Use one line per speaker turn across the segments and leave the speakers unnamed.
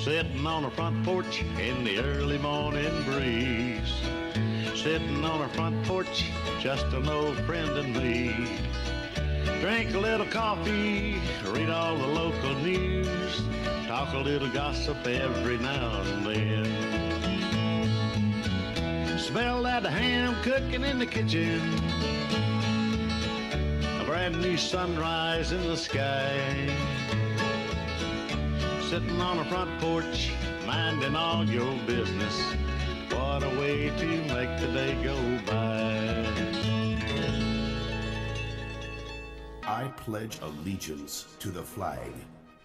Sitting on a front porch in the early morning breeze. Sitting on a front porch, just an old friend and me. Drink a little coffee, read all the local news, talk a little gossip every now and then. Smell that ham cooking in the kitchen, a brand new sunrise in the sky. Sitting on a front porch, minding all your business. What a way to make the day go by.
I pledge allegiance to the flag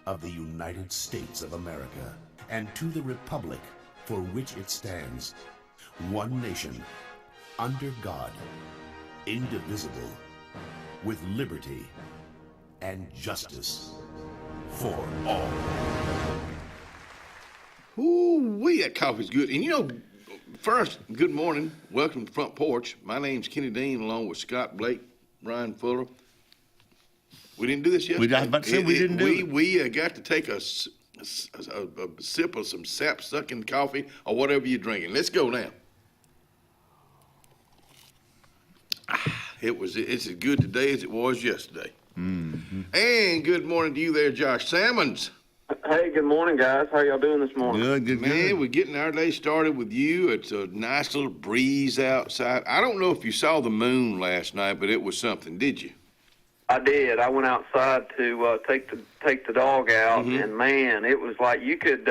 of the United States of America and to the republic for which it stands, one nation, under God, indivisible, with liberty and justice for all.
Ooh-wee, that coffee's good. And you know, first, good morning. Welcome to Front Porch. My name's Kenny Dean, along with Scott Blake, Brian Fuller. We didn't do this yet.
We didn't do it.
We got to take a sip of some sap-sucking coffee or whatever you're drinking. Let's go now. It's as good today as it was yesterday. Mm-hmm. And good morning to you there, Josh Salmons.
Hey, good morning, guys. How y'all doing this morning?
Good.
Man, we're getting our day started with you. It's a nice little breeze outside. I don't know if you saw the moon last night, but it was something. Did you?
I did. I went outside to take the dog out, and man, it was like you could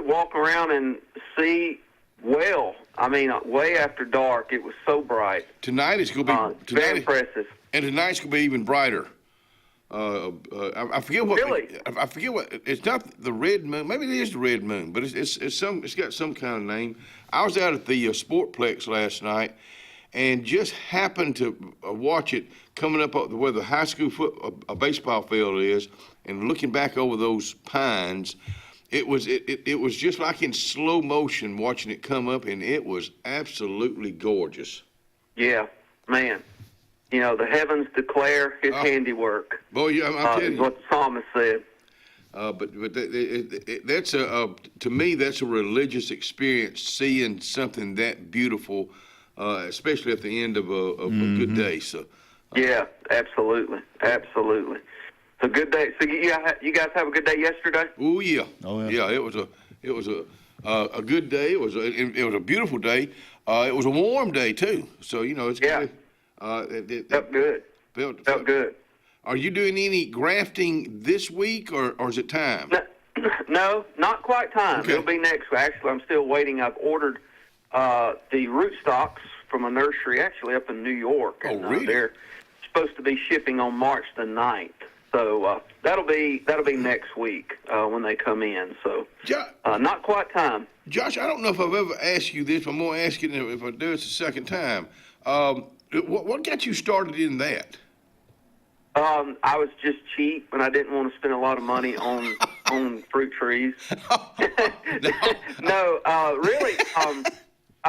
walk around and see well. I mean, way after dark, it was so bright.
Tonight it's going to be
very impressive.
And tonight's going to be even brighter. I forget what.
Really?
I forget what. It's not the red moon. Maybe it is the red moon, but it's got some kind of name. I was out at the Sportplex last night, and just happened to watch it coming up where the high school baseball field is, and looking back over those pines. It was just like in slow motion watching it come up, and it was absolutely gorgeous.
Yeah, man. You know, the heavens declare his handiwork.
Boy, yeah, I'm telling
is
you.
what the psalmist said.
But that's to me, that's a religious experience, seeing something that beautiful, especially at the end of a good day. So.
Yeah, absolutely. So good day. So you guys have a good day yesterday?
Oh yeah.
Yeah.
It was a good day. It was a beautiful day. It was a warm day too. So you know it's
yeah. Felt good. Felt good.
Are you doing any grafting this week, or is it time?
No, not quite time.
Okay.
It'll be next. Actually, I'm still waiting. I've ordered the rootstocks from a nursery actually up in New York.
Oh, really?
They're supposed to be shipping on March the 9th. So that'll be next week when they come in. So not quite time.
Josh, I don't know if I've ever asked you this, but I'm going to ask you if I do it the second time. What got you started in that?
I was just cheap, and I didn't want to spend a lot of money on fruit trees. No, really.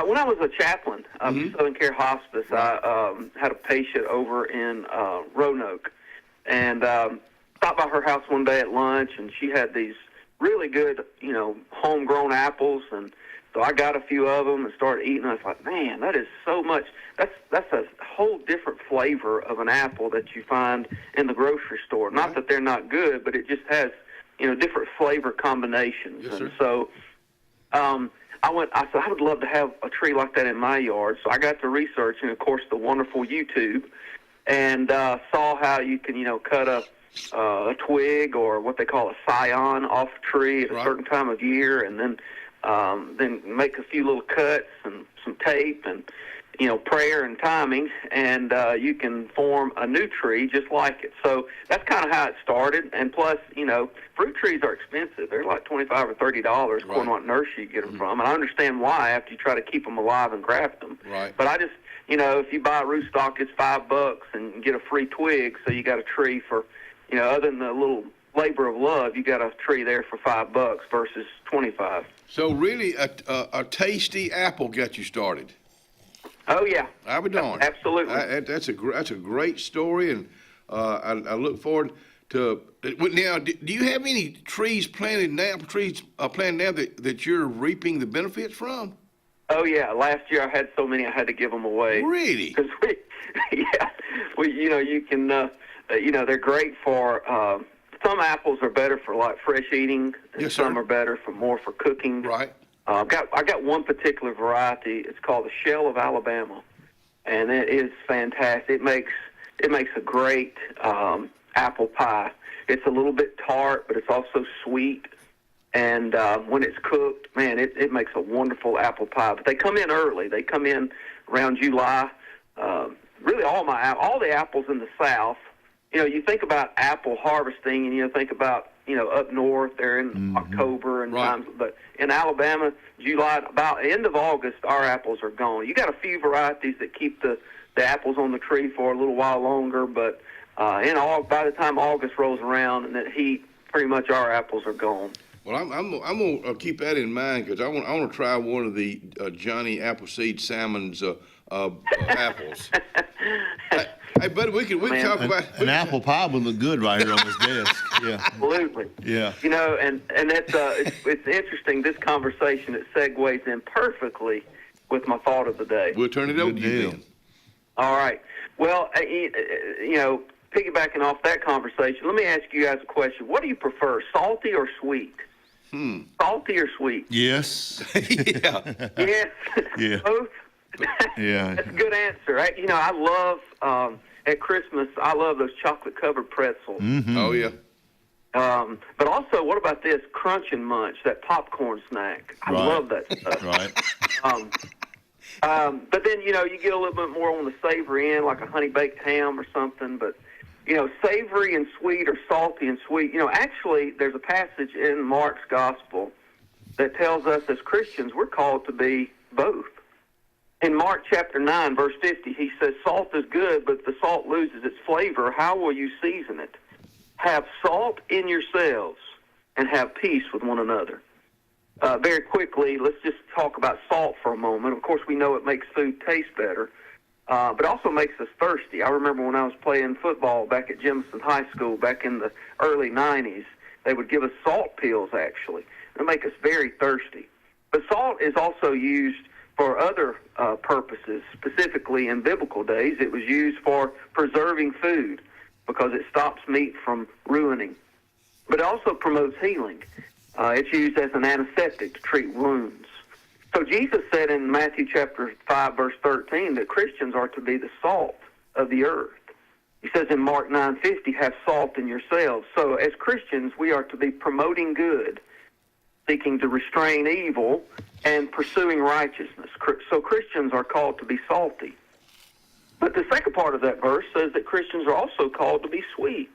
When I was a chaplain of Southern Care Hospice, I had a patient over in Roanoke, and stopped by her house one day at lunch, and she had these really good, homegrown apples, and so I got a few of them and started eating. I was like, man, that is so much. That's a whole different flavor of an apple that you find in the grocery store. Not
Right.
that they're not good, but it just has, different flavor combinations.
Yes,
and
sir.
so I said, I would love to have a tree like that in my yard. So I got to researching, of course, the wonderful YouTube, and saw how you can, cut a twig or what they call a scion off a tree at a
Right.
certain time of year, and then make a few little cuts and some tape and, prayer and timing, and you can form a new tree just like it. So that's kind of how it started. And plus, fruit trees are expensive. They're like $25 or $30 according to what nursery you get them from. And I understand why after you try to keep them alive and graft them.
Right.
But I just, if you buy a rootstock, it's $5 and you get a free twig. So you got a tree for, other than the little labor of love, you got a tree there for $5 versus $25.
So really, a tasty apple got you started.
Oh yeah,
I'll be darned.
Absolutely.
That's a great story, and I look forward Now, do you have any trees planted now? That you're reaping the benefits from?
Oh yeah, last year I had so many I had to give them away.
Really?
Because you can, they're great for. Some apples are better for like fresh eating, and
yes,
some
sir.
are better for cooking.
Right.
I got one particular variety. It's called the Shell of Alabama, and it is fantastic. It makes a great apple pie. It's a little bit tart, but it's also sweet. And when it's cooked, man, it makes a wonderful apple pie. But they come in early. They come in around July. Really, all the apples in the South. You think about apple harvesting, and you think about up north there in October and
right.
times. But in Alabama, July, about end of August, our apples are gone. You got a few varieties that keep the apples on the tree for a little while longer, but by the time August rolls around and that heat, pretty much our apples are gone.
Well, I'm gonna keep that in mind because I want to try one of the Johnny Appleseed Salmon's apples. Hey, buddy, we can talk about
an apple pie would look good right here on this desk. Yeah,
absolutely.
Yeah,
and it's interesting. This conversation, it segues in perfectly with my thought of the day.
We'll turn it over to you then. All
right. Well, piggybacking off that conversation, let me ask you guys a question. What do you prefer, salty or sweet? Salty or sweet?
Yes.
Yeah.
Yes.
Yeah.
Both?
Yeah.
That's a good answer. I love, at Christmas, I love those chocolate-covered pretzels.
Mm-hmm.
Oh, yeah.
But also, what about this Crunch and Munch, that popcorn snack? I love that stuff.
Right.
But then, you get a little bit more on the savory end, like a honey-baked ham or something. But, savory and sweet or salty and sweet. Actually, there's a passage in Mark's gospel that tells us as Christians we're called to be both. In Mark chapter 9, verse 50, he says, salt is good, but if the salt loses its flavor, how will you season it? Have salt in yourselves and have peace with one another. Very quickly, let's just talk about salt for a moment. Of course, we know it makes food taste better, but also makes us thirsty. I remember when I was playing football back at Jemison High School back in the early 90s, they would give us salt pills, actually. It make us very thirsty. But salt is also used for other purposes. Specifically in biblical days, it was used for preserving food because it stops meat from ruining. But it also promotes healing. It's used as an anesthetic to treat wounds. So Jesus said in Matthew chapter 5, verse 13, that Christians are to be the salt of the earth. He says in Mark 9:50, have salt in yourselves. So as Christians, we are to be promoting good, seeking to restrain evil, and pursuing righteousness. So Christians are called to be salty. But the second part of that verse says that Christians are also called to be sweet,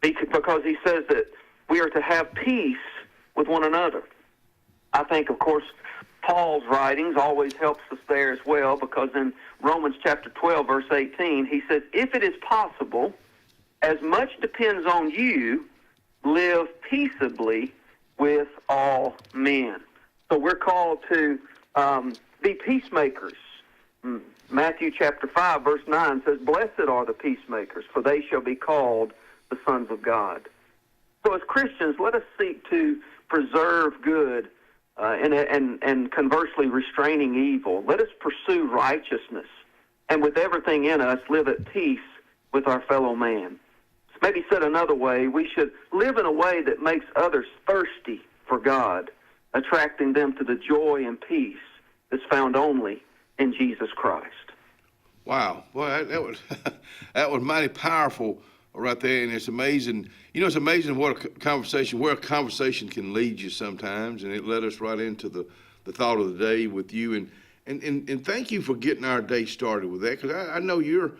because he says that we are to have peace with one another. I think, of course, Paul's writings always helps us there as well, because in Romans chapter 12, verse 18, he says, if it is possible, as much depends on you, live peaceably with all men. So we're called to be peacemakers. Matthew chapter 5, verse 9 says, blessed are the peacemakers, for they shall be called the sons of God. So as Christians, let us seek to preserve good and conversely restraining evil. Let us pursue righteousness, and with everything in us, live at peace with our fellow man. Maybe said another way, we should live in a way that makes others thirsty for God, attracting them to the joy and peace that's found only in Jesus Christ.
Wow, boy, that was mighty powerful right there, and it's amazing. It's amazing where a conversation can lead you sometimes, and it led us right into the thought of the day with you. And thank you for getting our day started with that, because I know you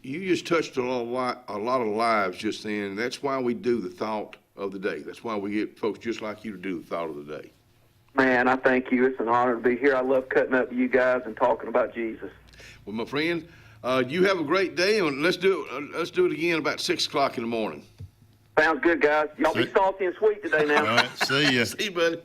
just touched a lot of lives just then, and that's why we do the thought of the day. That's why we get folks just like you to do the thought of the day.
Man, I thank you. It's an honor to be here. I love cutting up with you guys and talking about Jesus.
Well, my friend, you have a great day, and let's do it again about 6 o'clock in the morning.
Sounds good, guys. Y'all be salty and sweet today now.
All right, see ya.
See you, buddy.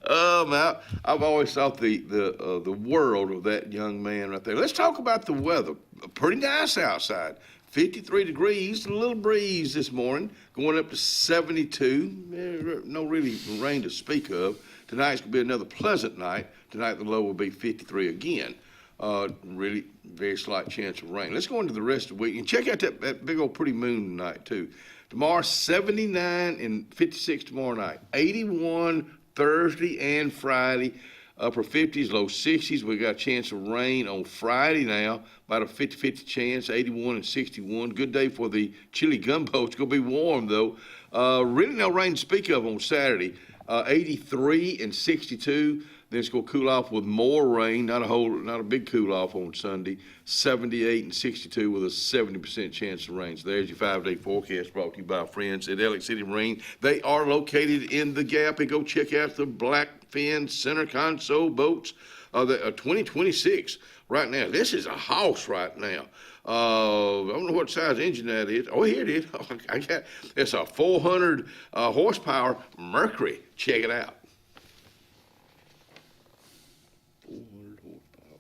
I've always thought the world of that young man right there. Let's talk about the weather. Pretty nice outside. 53 degrees, a little breeze this morning, going up to 72. No really rain to speak of. Tonight's going to be another pleasant night. Tonight the low will be 53 again. Really very slight chance of rain. Let's go into the rest of the week and check out that big old pretty moon tonight too. Tomorrow 79 and 56 tomorrow night. 81 Thursday and Friday. Upper 50s, low 60s. We got a chance of rain on Friday now. About a 50-50 chance, 81 and 61. Good day for the chili gumbo. It's going to be warm though. Really no rain to speak of on Saturday. 83 and 62. Then it's going to cool off with more rain, not a big cool off on Sunday. 78 and 62 with a 70% chance of rain. So there's your 5-day forecast brought to you by our friends at Alex City Marine. They are located in the Gap, and go check out the Blackfin center console boats. The 2026 right now. This is a house right now. I don't know what size engine that is. Oh, here it is. It's a 400 horsepower Mercury. Check it out. 400 horsepower.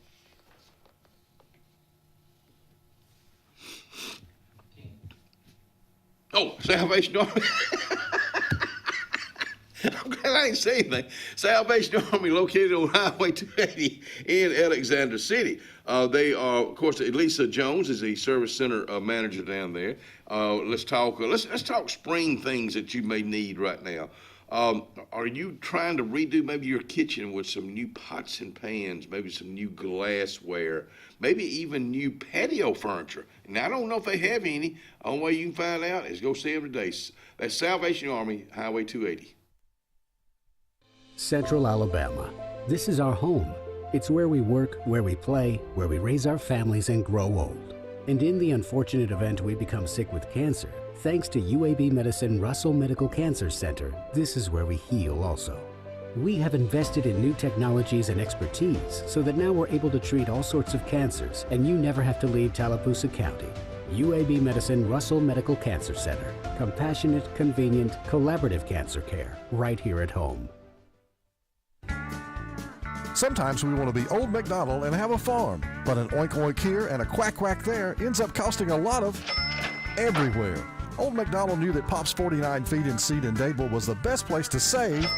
Oh, Salvation Army. I'm glad I ain't saying anything. Salvation Army located on Highway 280 in Alexander City. They are, of course, Lisa Jones is the service center manager down there. Let's talk spring things that you may need right now. Are you trying to redo maybe your kitchen with some new pots and pans, maybe some new glassware, maybe even new patio furniture? And I don't know if they have any. The only way you can find out is go see them today. That's Salvation Army, Highway 280.
Central Alabama. This is our home. It's where we work, where we play, where we raise our families and grow old. And in the unfortunate event we become sick with cancer, thanks to UAB Medicine Russell Medical Cancer Center, this is where we heal also. We have invested in new technologies and expertise so that now we're able to treat all sorts of cancers, and you never have to leave Tallapoosa County. UAB Medicine Russell Medical Cancer Center. Compassionate, convenient, collaborative cancer care right here at home.
Sometimes we want to be Old MacDonald and have a farm, but an oink oink here and a quack quack there ends up costing a lot of everywhere. Old MacDonald knew that Pop's 49 Feed and Seed in Dadeville was the best place to save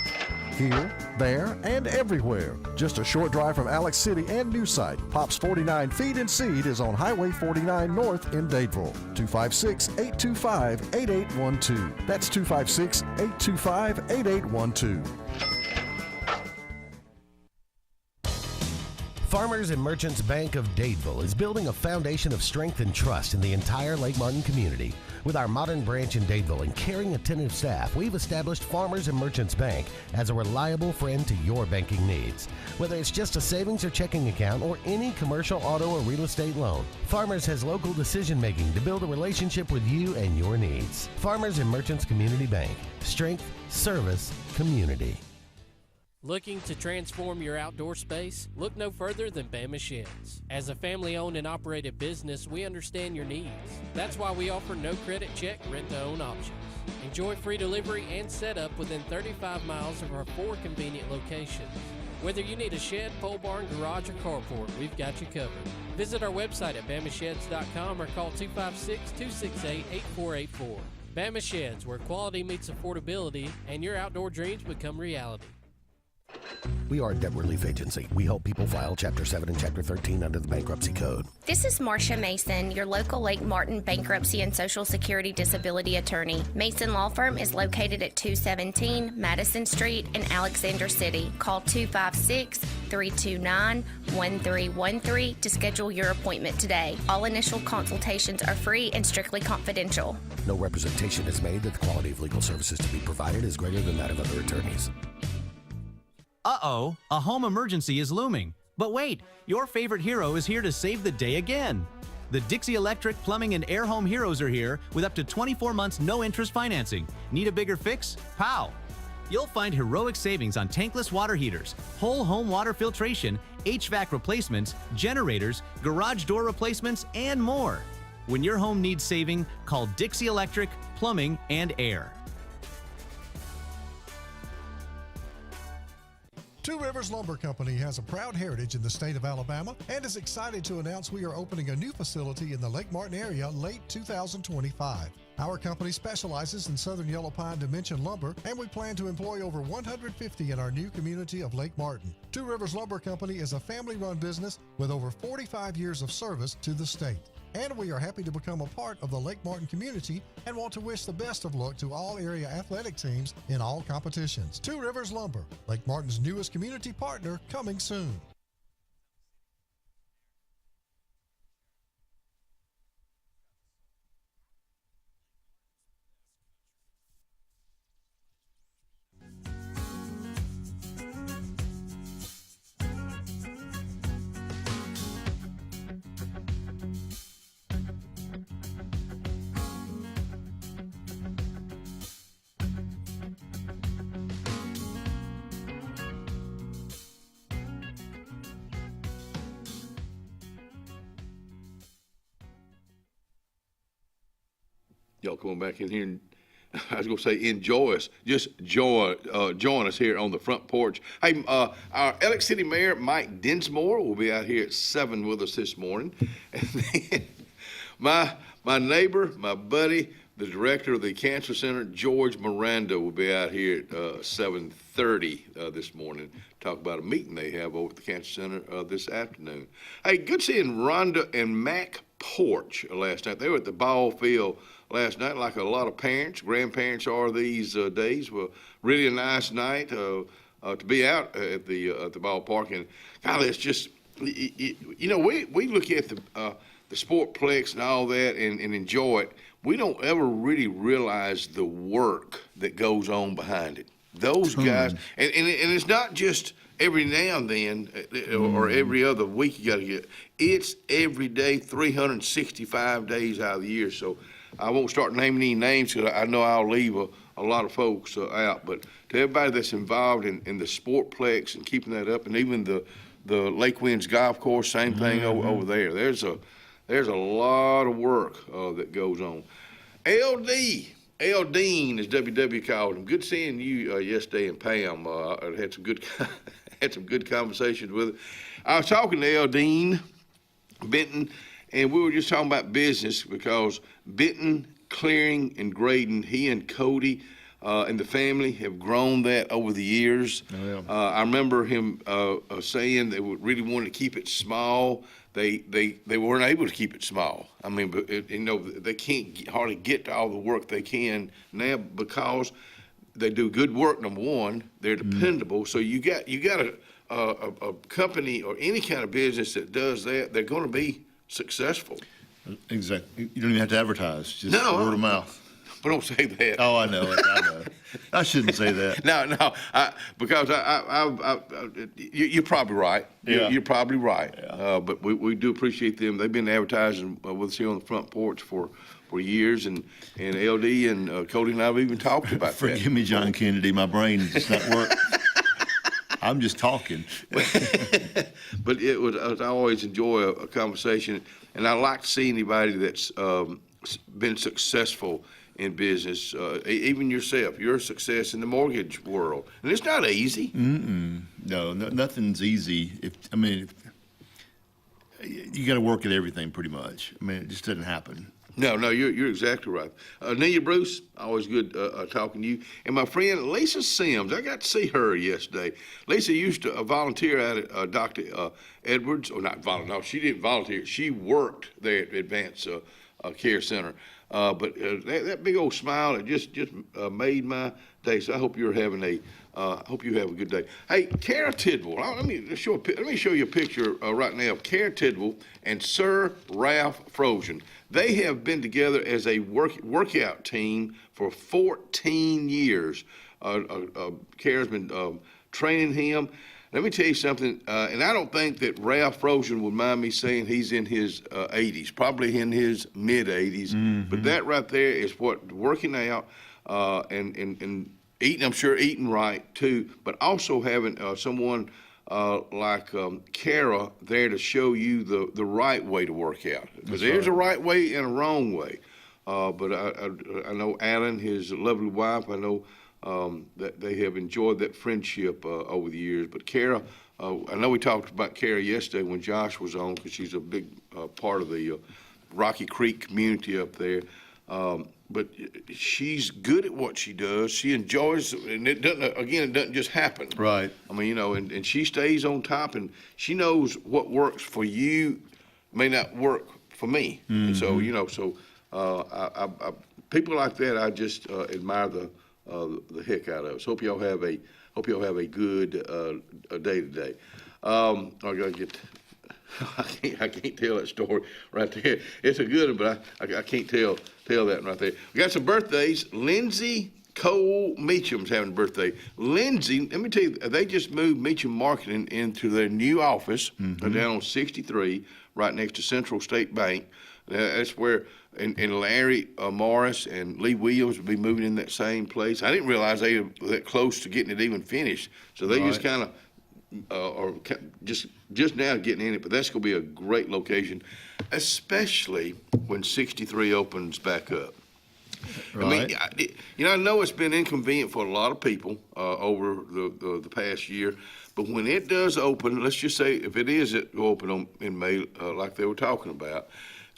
here, there, and everywhere. Just a short drive from Alex City and new site. Pop's 49 Feed and Seed is on Highway 49 North in Dadeville. 256-825-8812. That's 256-825-8812.
Farmers and Merchants Bank of Dadeville is building a foundation of strength and trust in the entire Lake Martin community. With our modern branch in Dadeville and caring, attentive staff, we've established Farmers and Merchants Bank as a reliable friend to your banking needs. Whether it's just a savings or checking account or any commercial, auto, or real estate loan, Farmers has local decision-making to build a relationship with you and your needs. Farmers and Merchants Community Bank. Strength, service, community.
Looking to transform your outdoor space? Look no further than Bama Sheds. As a family-owned and operated business, we understand your needs. That's why we offer no credit check rent-to-own options. Enjoy free delivery and setup within 35 miles of our 4 convenient locations. Whether you need a shed, pole barn, garage, or carport, we've got you covered. Visit our website at bamasheds.com or call 256-268-8484. Bama Sheds, where quality meets affordability and your outdoor dreams become reality.
We are a debt relief agency. We help people file Chapter 7 and Chapter 13 under the Bankruptcy Code.
This is Marcia Mason, your local Lake Martin bankruptcy and Social Security disability attorney. Mason Law Firm is located at 217 Madison Street in Alexander City. Call 256-329-1313 to schedule your appointment today. All initial consultations are free and strictly confidential.
No representation is made that the quality of legal services to be provided is greater than that of other attorneys.
Uh-oh, a home emergency is looming. But wait, your favorite hero is here to save the day again. The Dixie Electric Plumbing and Air Home Heroes are here with up to 24 months no-interest financing. Need a bigger fix? Pow! You'll find heroic savings on tankless water heaters, whole home water filtration, HVAC replacements, generators, garage door replacements, and more. When your home needs saving, call Dixie Electric Plumbing and Air.
Two Rivers Lumber Company has a proud heritage in the state of Alabama and is excited to announce we are opening a new facility in the Lake Martin area late 2025. Our company specializes in southern yellow pine dimension lumber, and we plan to employ over 150 in our new community of Lake Martin. Two Rivers Lumber Company is a family-run business with over 45 years of service to the state. And we are happy to become a part of the Lake Martin community and want to wish the best of luck to all area athletic teams in all competitions. Two Rivers Lumber, Lake Martin's newest community partner, coming soon.
Y'all come on back in here and I was going to say enjoy us. Just join us here on the front porch. Hey, our Alex City Mayor, Mike Dinsmore, will be out here at 7 with us this morning. And then my neighbor, my buddy, the director of the Cancer Center, George Miranda, will be out here at 7:30 this morning. Talk about a meeting they have over at the Cancer Center this afternoon. Hey, good seeing Rhonda and Mac Porch last night. They were at the ball field last night, like a lot of parents, grandparents are these days. Well, really a nice night to be out at the ballpark. And golly, it's just, you know, we look at the Sportplex and all that and enjoy it. We don't ever really realize the work that goes on behind it. Those guys, and it's not just every now and then or every other week you got to get. It's every day, 365 days out of the year. So I won't start naming any names because I know I'll leave a lot of folks out. But to everybody that's involved in the Sportplex and keeping that up, and even the Lake Winds Golf Course, same thing over there. There's a lot of work that goes on. L. Dean, as WW called him. Good seeing you yesterday, and Pam. I had some good conversations with her. I was talking to L. Dean Benton, and we were just talking about business because Benton Clearing and Grading, he and Cody and the family have grown that over the years.
Oh, yeah.
I remember him saying they would really wanted to keep it small. They weren't able to keep it small. I mean, but they can't hardly get to all the work they can now because they do good work. Number one, they're dependable. So you got a company or any kind of business that does that, they're going to be successful.
Exactly. You don't even have to advertise. Just word of mouth.
But don't say that.
Oh, I know it. I know. I shouldn't say that.
No, because you're probably right.
Yeah.
You're probably right.
Yeah.
But we do appreciate them. They've been advertising with us here on the front porch for years, and LD and Cody and I have even talked about that.
Forgive me, John Kennedy. My brain does not work. I'm just talking.
But I always enjoy a conversation, and I like to see anybody that's been successful in business, even yourself. You're a success in the mortgage world, and it's not easy.
No, nothing's easy. You got to work at everything pretty much. I mean, it just doesn't happen.
No, you're exactly right. Nelia Bruce, always good talking to you. And my friend Lisa Sims, I got to see her yesterday. Lisa used to volunteer out at Dr. Edwards, or not volunteer. No, she didn't volunteer. She worked there at Advanced Care Center. But that big old smile, it just made my day. So I hope you're having hope you have a good day. Hey, Kara Tidwell, let me show you a picture right now of Kara Tidwell and Sir Ralph Frozen. They have been together as a workout team for 14 years. Kara's been training him. Let me tell you something, and I don't think that Ralph Frozen would mind me saying he's in his 80s, probably in his mid-80s. But that right there is what working out and eating, I'm sure eating right too, but also having someone like Kara there to show you the right way to work out. Because there's a right way and a wrong way. But I know Alan, his lovely wife, I know that they have enjoyed that friendship over the years. But Kara, I know we talked about Kara yesterday when Josh was on, because she's a big part of the Rocky Creek community up there. But she's good at what she does. She enjoys, and it doesn't just happen.
Right.
I mean, and she stays on top, and she knows what works for you may not work for me. And so, people like that, I just admire the heck out of. So hope y'all have a good day today. I gotta get. I can't tell that story right there. It's a good one, but I can't tell that right there. We got some birthdays. Lindsay Cole Meacham's having a birthday. Lindsay, let me tell you, they just moved Meacham Marketing into their new office down on 63, right next to Central State Bank. That's where, and Larry Morris and Lee Williams will be moving in that same place. I didn't realize they were that close to getting it even finished. So they just kind of, or just now getting in it, but that's going to be a great location, especially when 63 opens back up.
Right.
I mean, I know it's been inconvenient for a lot of people over the past year, but when it does open, let's just say if it is open in May, like they were talking about,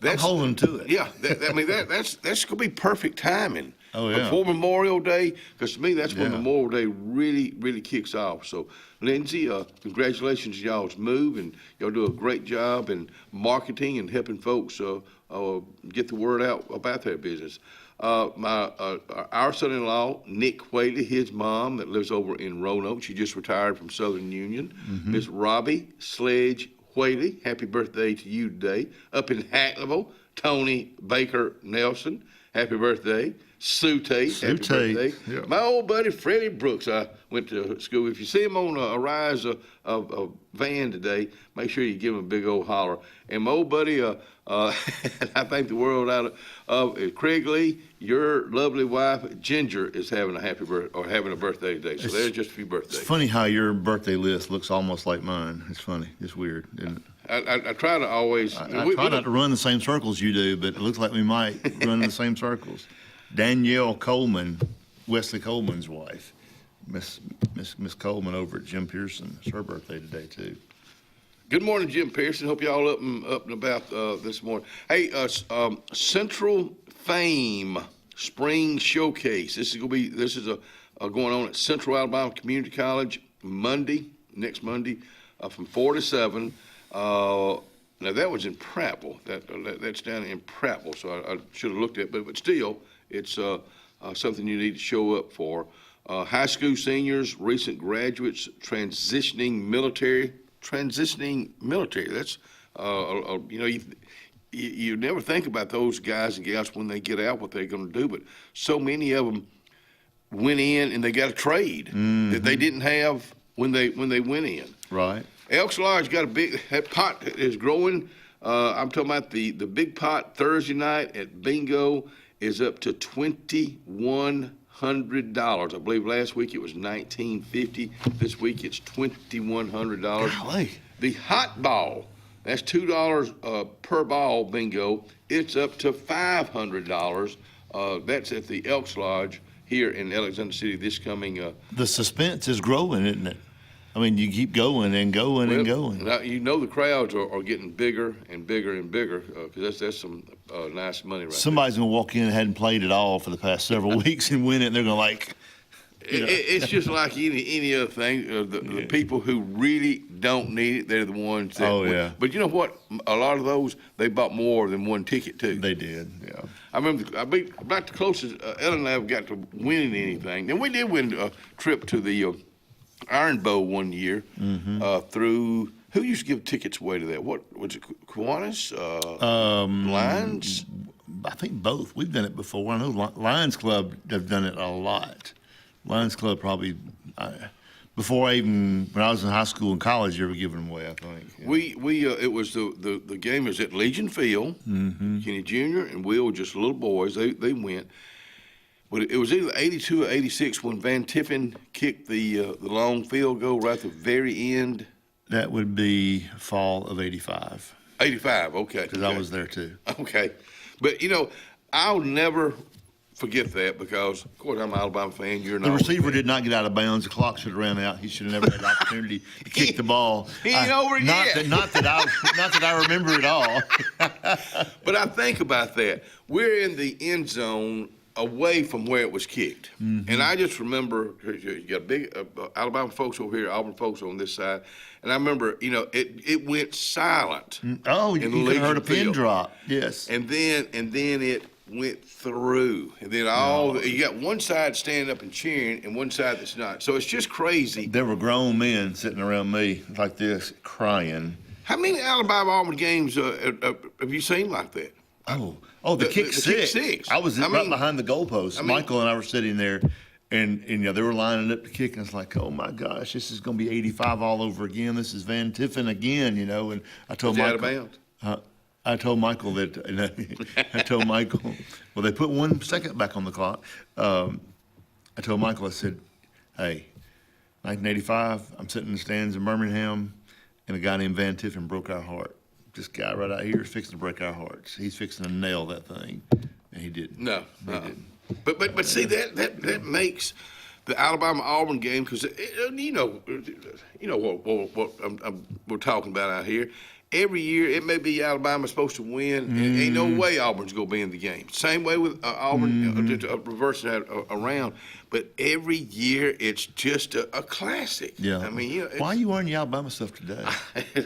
that's
I'm holding to it.
Yeah, that's going to be perfect timing.
Oh, yeah.
Before Memorial Day, because to me that's when Memorial Day really kicks off. So, Lindsay, congratulations on y'all's move, and y'all do a great job in marketing and helping folks get the word out about their business. Our son-in-law, Nick Whaley, his mom that lives over in Roanoke, she just retired from Southern Union. Miss Robbie Sledge Whaley, happy birthday to you today. Up in Hackneyville, Tony Baker Nelson, happy birthday. Sue Tate, happy birthday.
Yeah.
My old buddy Freddie Brooks, I went to school. If you see him on a rise of van today, make sure you give him a big old holler. And my old buddy, I think the world out of Craig Lee, your lovely wife Ginger is having a birthday today. So there's just a few birthdays.
It's funny how your birthday list looks almost like mine. It's funny. It's weird, isn't it?
I try to always.
I try not to run the same circles you do, but it looks like we might run in the same circles. Danielle Coleman, Wesley Coleman's wife, Miss Coleman over at Jim Pearson. It's her birthday today too.
Good morning, Jim Pearson. Hope y'all up and about this morning. Hey, Central Fame Spring Showcase. This is going on at Central Alabama Community College next Monday, from 4 to 7. Now that was in Prattville. That's down in Prattville, so I should have looked at it, but still, it's something you need to show up for. High school seniors, recent graduates, transitioning military. That's you never think about those guys and gals when they get out what they're going to do, but so many of them went in and they got a trade that they didn't have when they went in.
Right.
Elks Lodge got that pot is growing. I'm talking about the big pot Thursday night at bingo is up to $2,100. I believe last week it was $1,950. This week it's $2,100.
Golly.
The hot ball, that's $2 per ball bingo. It's up to $500. That's at the Elks Lodge here in Alexander City this coming.
The suspense is growing, isn't it? I mean, you keep going and going and going.
Now, the crowds are getting bigger and bigger and bigger because that's some nice money right
Somebody's going to walk in and hadn't played at all for the past several weeks and win it, and they're going to
It's just like any other thing. The people who really don't need it, they're the ones that win. But you know what? A lot of those, they bought more than one ticket, too.
They did, yeah.
I remember about the closest Ellen and I have got to winning anything. And we did win a trip to the Iron Bowl one year through who used to give tickets away to that? What was it? Kiwanis? Lions?
I think both. We've done it before. I know Lions Club have done it a lot. Lions Club probably before when I was in high school and college, you were giving them away. I think
it was the game was at Legion Field. Kenny Jr. and Will were just little boys. They went. But it was either 82 or 86 when Van Tiffen kicked the long field goal right at the very end.
That would be fall of 85.
85, okay.
Because I was there too.
Okay. But, I'll never forget that because, of course, I'm an Alabama fan. You're not.
The receiver did not get out of bounds. The clock should have ran out. He should have never had the opportunity to kick the ball.
He ain't over it yet.
Not that I remember it all.
But I think about that. We're in the end zone away from where it was kicked.
Mm-hmm.
And I just remember, you got big Alabama folks over here, Auburn folks on this side, and I remember, it went silent.
Oh, you could have heard a pin
field.
Drop. Yes.
And then it went through. And then you got one side standing up and cheering and one side that's not. So it's just crazy.
There were grown men sitting around me like this, crying.
How many Alabama-Auburn games have you seen like that?
Oh, the kick six. I was right behind the goalpost. Michael and I were sitting there, and they were lining up to kick, and it's like, oh my gosh, this is going to be 85 all over again. This is Van Tiffen again, And I told Michael,
out of bounds?
I told Michael well, they put 1 second back on the clock. I told Michael, I said, hey, 1985, I'm sitting in the stands in Birmingham, and a guy named Van Tiffen broke our heart. This guy right out here is fixing to break our hearts. He's fixing to nail that thing, and he didn't.
No, he didn't. But see that makes the Alabama-Auburn game, because you know what we're talking about out here. Every year it may be Alabama's supposed to win, and ain't no way Auburn's gonna be in the game. Same way with Auburn, reversing that around. But every year it's just a classic.
Yeah.
I mean,
why are you wearing your Alabama stuff today?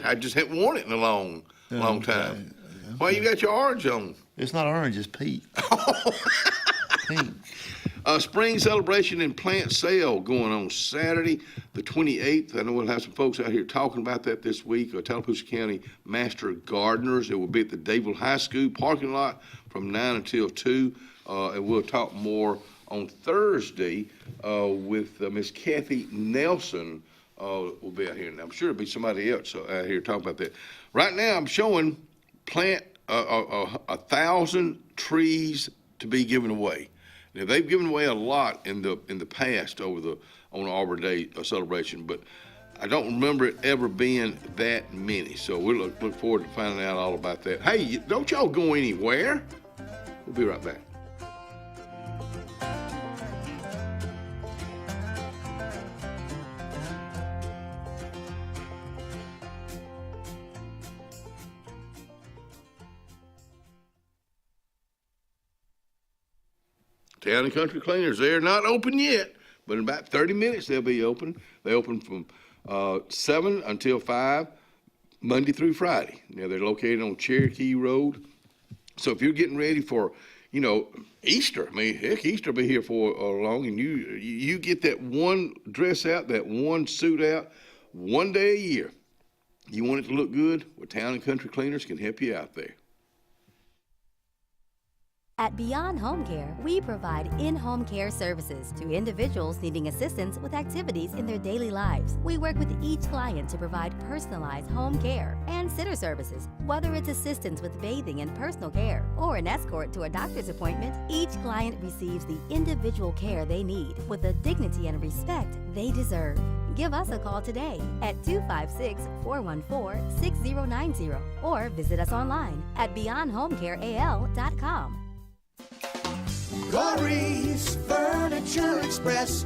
I just haven't worn it in a long time. Why you got your orange on?
It's not orange, it's pink. Pink.
Spring celebration and plant sale going on Saturday, the 28th. I know we'll have some folks out here talking about that this week. Tallapoosa County Master Gardeners. It will be at the Dadeville High School parking lot from 9 until 2. And we'll talk more on Thursday with Miss Kathy Nelson. Will be out here. And I'm sure there'll be somebody else out here talking about that. Right now, I'm showing plant 1,000 trees to be given away. Now, they've given away a lot in the past on Arbor Day celebration, but I don't remember it ever being that many. So we look forward to finding out all about that. Hey, don't y'all go anywhere. We'll be right back. Town and Country Cleaners, they're not open yet, but in about 30 minutes they'll be open. They open from 7 until 5, Monday through Friday. Now, they're located on Cherokee Road. So if you're getting ready for, Easter, I mean, heck, Easter will be here for long, and you get that one dress out, that one suit out, one day a year. You want it to look good? Well, Town and Country Cleaners can help you out there.
At Beyond Home Care, we provide in-home care services to individuals needing assistance with activities in their daily lives. We work with each client to provide personalized home care and sitter services. Whether it's assistance with bathing and personal care or an escort to a doctor's appointment, each client receives the individual care they need with the dignity and respect they deserve. Give us a call today at 256-414-6090 or visit us online at beyondhomecareal.com.
Corey's Furniture Express,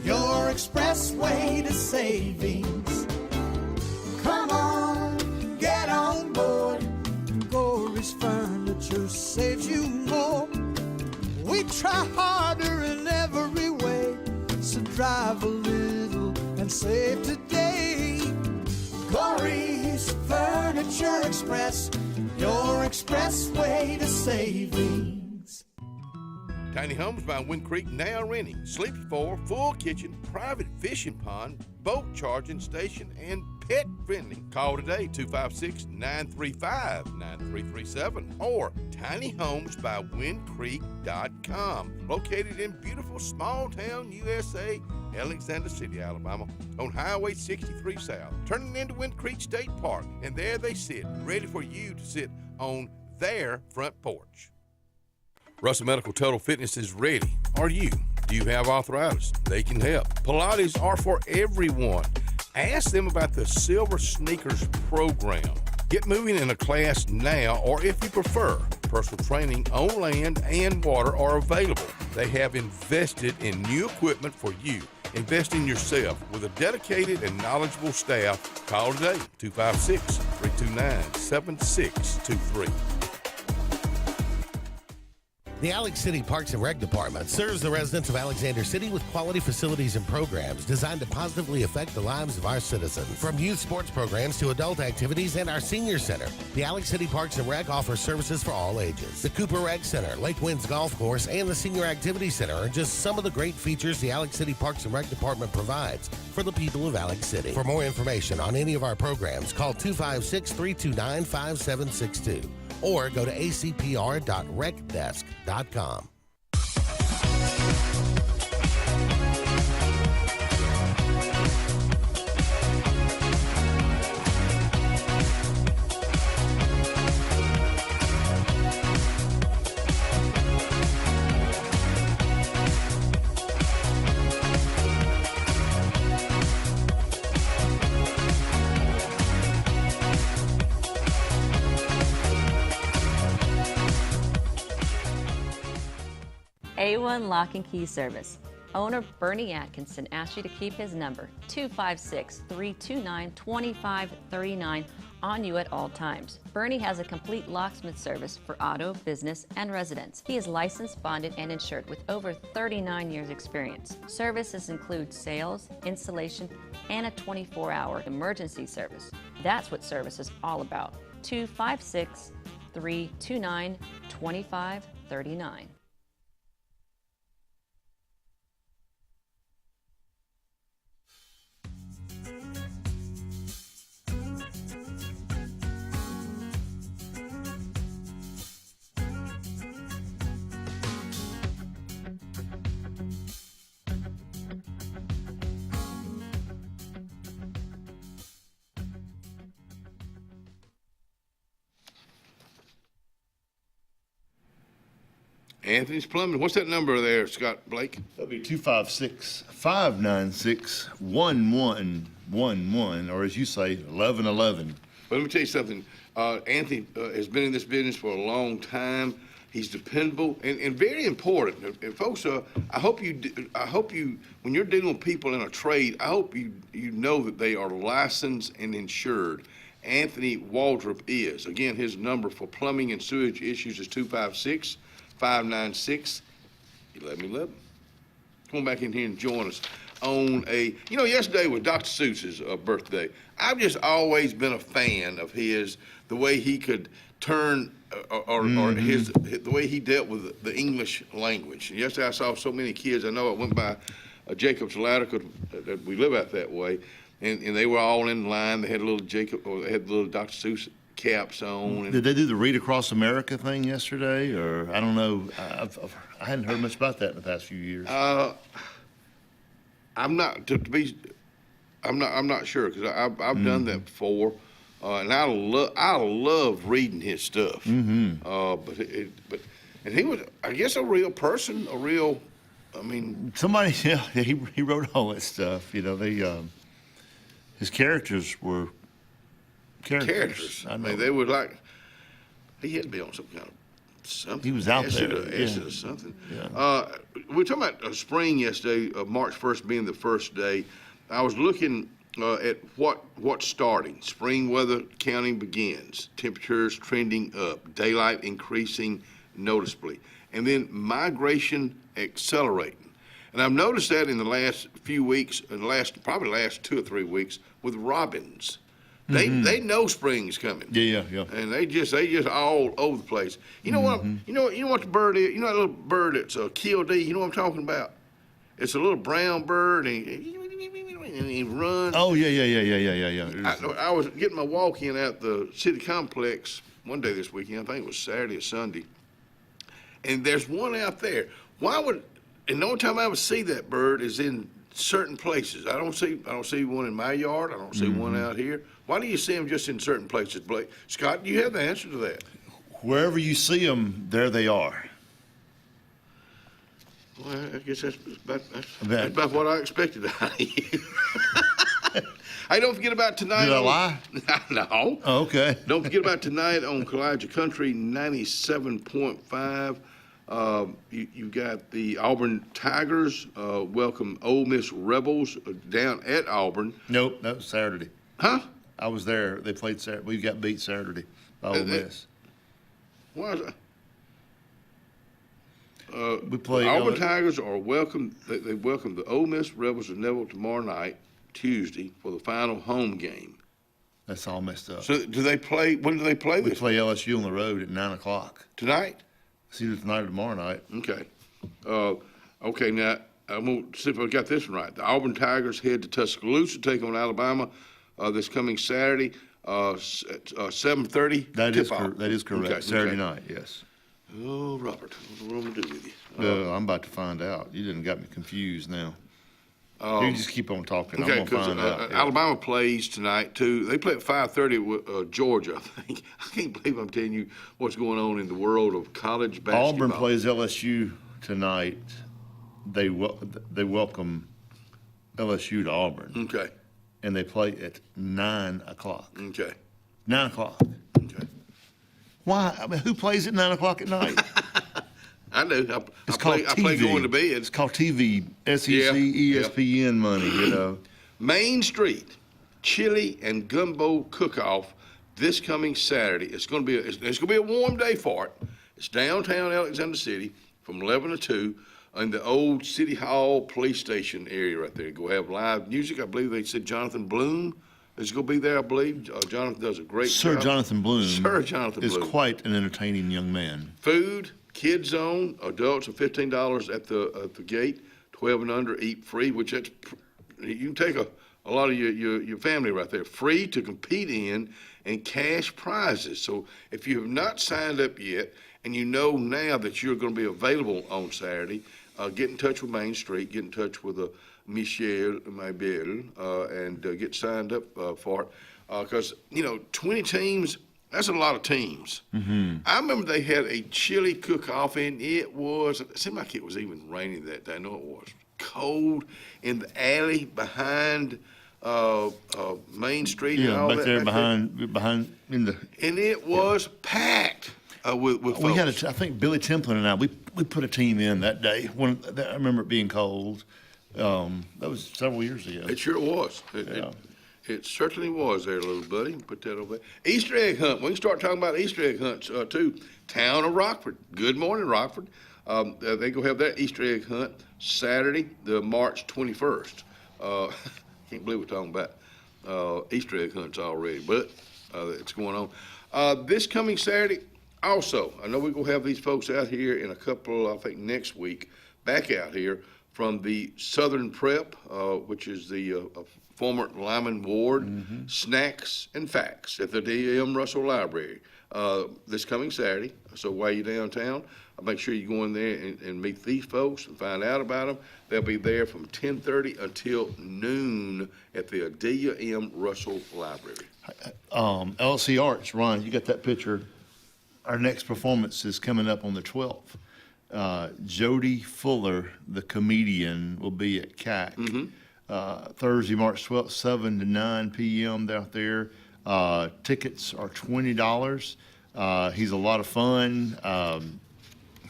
your expressway to savings. Come on, get on board. Corey's Furniture saves you more. We try harder in every way, so drive a little and save today. Corey's Furniture Express, your expressway to savings.
Tiny Homes by Wind Creek now renting Sleepy 4, full kitchen, private fishing pond, boat charging station, and pet friendly. Call today, 256-935-9337 or tinyhomesbywindcreek.com. Located in beautiful small town USA, Alexander City, Alabama, on Highway 63 South, turning into Wind Creek State Park, and there they sit, ready for you to sit on their front porch. Russell Medical Total Fitness is ready. Are you? Do you have arthritis? They can help. Pilates are for everyone. Ask them about the Silver Sneakers program. Get moving in a class now, or if you prefer, personal training on land and water are available.
They have invested in new equipment for you. Invest in yourself with a dedicated and knowledgeable staff. Call today, 256-329-7623.
The Alex City Parks and Rec Department serves the residents of Alexander City with quality facilities and programs designed to positively affect the lives of our citizens. From youth sports programs to adult activities and our senior center, the Alex City Parks and Rec offers services for all ages. The Cooper Rec Center, Lake Winds Golf Course, and the Senior Activity Center are just some of the great features the Alex City Parks and Rec Department provides for the people of Alex City. For more information on any of our programs, call 256-329-5762. or go to acpr.recdesk.com.
A1 Lock and Key Service. Owner Bernie Atkinson asked you to keep his number, 256-329-2539, on you at all times. Bernie has a complete locksmith service for auto, business, and residence. He is licensed, bonded, and insured with over 39 years experience. Services include sales, installation, and a 24-hour emergency service. That's what service is all about. 256-329-2539.
Anthony's Plumbing. What's that number there, Scott Blake?
That'll be 256-596-1111, or as you say, 1111.
Well, let me tell you something. Anthony has been in this business for a long time. He's dependable and very important. And folks, I hope you, when you're dealing with people in a trade, I hope you know that they are licensed and insured. Anthony Waldrop is. Again, his number for plumbing and sewage issues is 256-596-1111. Come on back in here and join us on yesterday was Dr. Seuss's birthday. I've just always been a fan of his, the way he could turn or the way he dealt with the English language. Yesterday I saw so many kids. I know I went by Jacob's Ladder, because we live out that way, and they were all in line. They had a little they had the little Dr. Seuss caps on.
Did they do the Read Across America thing yesterday, or I don't know? I hadn't heard much about that in the past few years.
I'm not sure, because I've done that before, and I love reading his stuff. But he was, I guess, a real person,
somebody. Yeah, he wrote all that stuff. His characters were characters.
I mean, they were like, he had to be on some kind of something.
He was out there.
Or something. Yeah. We were talking about spring yesterday, March 1st being the first day. I was looking at what's starting. Spring weather counting begins. Temperatures trending up. Daylight increasing noticeably. And then migration accelerating. And I've noticed that in the last few weeks, probably the last 2 or 3 weeks, with robins. They know spring's coming.
Yeah.
And they just all over the place. You know what? You know what the bird is? You know that little bird that's a killdeer? You know what I'm talking about? It's a little brown bird, and he runs.
Oh yeah.
I was getting my walk-in at the city complex one day this weekend. I think it was Saturday or Sunday. And there's one out there. And the only time I ever see that bird is in certain places. I don't see one in my yard. I don't see one out here. Why do you see them just in certain places, Blake? Scott, do you have the answer to that?
Wherever you see them, there they are.
Well, I guess that's about what I expected out of you. Hey, don't forget about tonight.
Did I lie?
No.
Oh, okay.
Don't forget about tonight on Kalijah Country 97.5. You got the Auburn Tigers welcome Ole Miss Rebels down at Auburn.
Nope, that was Saturday.
Huh?
I was there. They played Saturday. We got beat Saturday by Ole Miss.
Why is that?
We played
Auburn Tigers are welcome. They welcome the Ole Miss Rebels of Neville tomorrow night, Tuesday, for the final home game.
That's all messed up.
So do they play? When do they play
We
this?
play LSU on the road at 9:00
Tonight?
It's either tonight or tomorrow night.
Okay. Okay, now, I'm going to see if I got this one right. The Auburn Tigers head to Tuscaloosa to take on Alabama this coming Saturday at 7:30.
That is correct.
Okay,
Saturday
okay.
night, yes.
Oh, Robert, what am I going to do with you?
I'm about to find out. You didn't got me confused now. You just keep on talking.
Okay,
I'm going to
because
find out. Yeah.
Alabama plays tonight, too. They play at 5:30 with Georgia, I think. I can't believe I'm telling you what's going on in the world of college basketball.
Auburn plays LSU tonight. They welcome LSU to Auburn.
Okay.
And they play at 9:00.
Okay.
9:00.
Okay.
Why? I mean, who plays at 9:00 at night?
I do.
It's called TV.
I play going to bed.
It's called TV, SEC,
Yeah,
ESPN money, you know.
Main Street Chili and Gumbo Cook-Off this coming Saturday. It's going to be a warm day for it. It's downtown Alexander City from 11 to 2 in the old City Hall police station area right there. Go have live music. I believe they said Jonathan Bloom is going to be there, I believe. Jonathan does a great
Sir
job.
Jonathan Bloom is
Bloom.
quite an entertaining young man.
Food, Kids Zone, adults are $15 at the gate. 12 and under, eat free, which that's you can take a lot of your family right there. Free to compete in and cash prizes. So if you have not signed up yet and you know now that you're going to be available on Saturday, get in touch with Main Street, get in touch with Michelle Maybell, and get signed up for it. Because, 20 teams, that's a lot of teams.
Mm-hmm.
I remember they had a chili cook-off, and it seemed like it was even raining that day. I know it was. Cold in the alley behind Main Street and all
back
that.
there
back
behind in the.
And it was packed with folks.
We had I think Billy Templin and I, we put a team in that day. I remember it being cold. That was several years ago.
It sure was. It certainly was there, little buddy. Put that over there. Easter egg hunt. We can start talking about Easter egg hunts, too. Town of Rockford. Good morning, Rockford. They go have that Easter egg hunt Saturday, the March 21st. Can't believe we're talking about Easter egg hunts already, but it's going on. This coming Saturday, also, I know we're going to have these folks out here in a couple, I think next week, back out here from the Southern Prep, which is the former Lyman Ward, Snacks and Facts at the D.M. Russell Library this coming Saturday. So while you're downtown, make sure you go in there and meet these folks and find out about them. They'll be there from 10:30 until noon at the D.M. Russell Library.
LC Arts, Ron, you got that picture. Our next performance is coming up on the 12th. Jody Fuller, the comedian, will be at CAC. Thursday, March 12th, 7 to 9 p.m. out there. Tickets are $20. He's a lot of fun.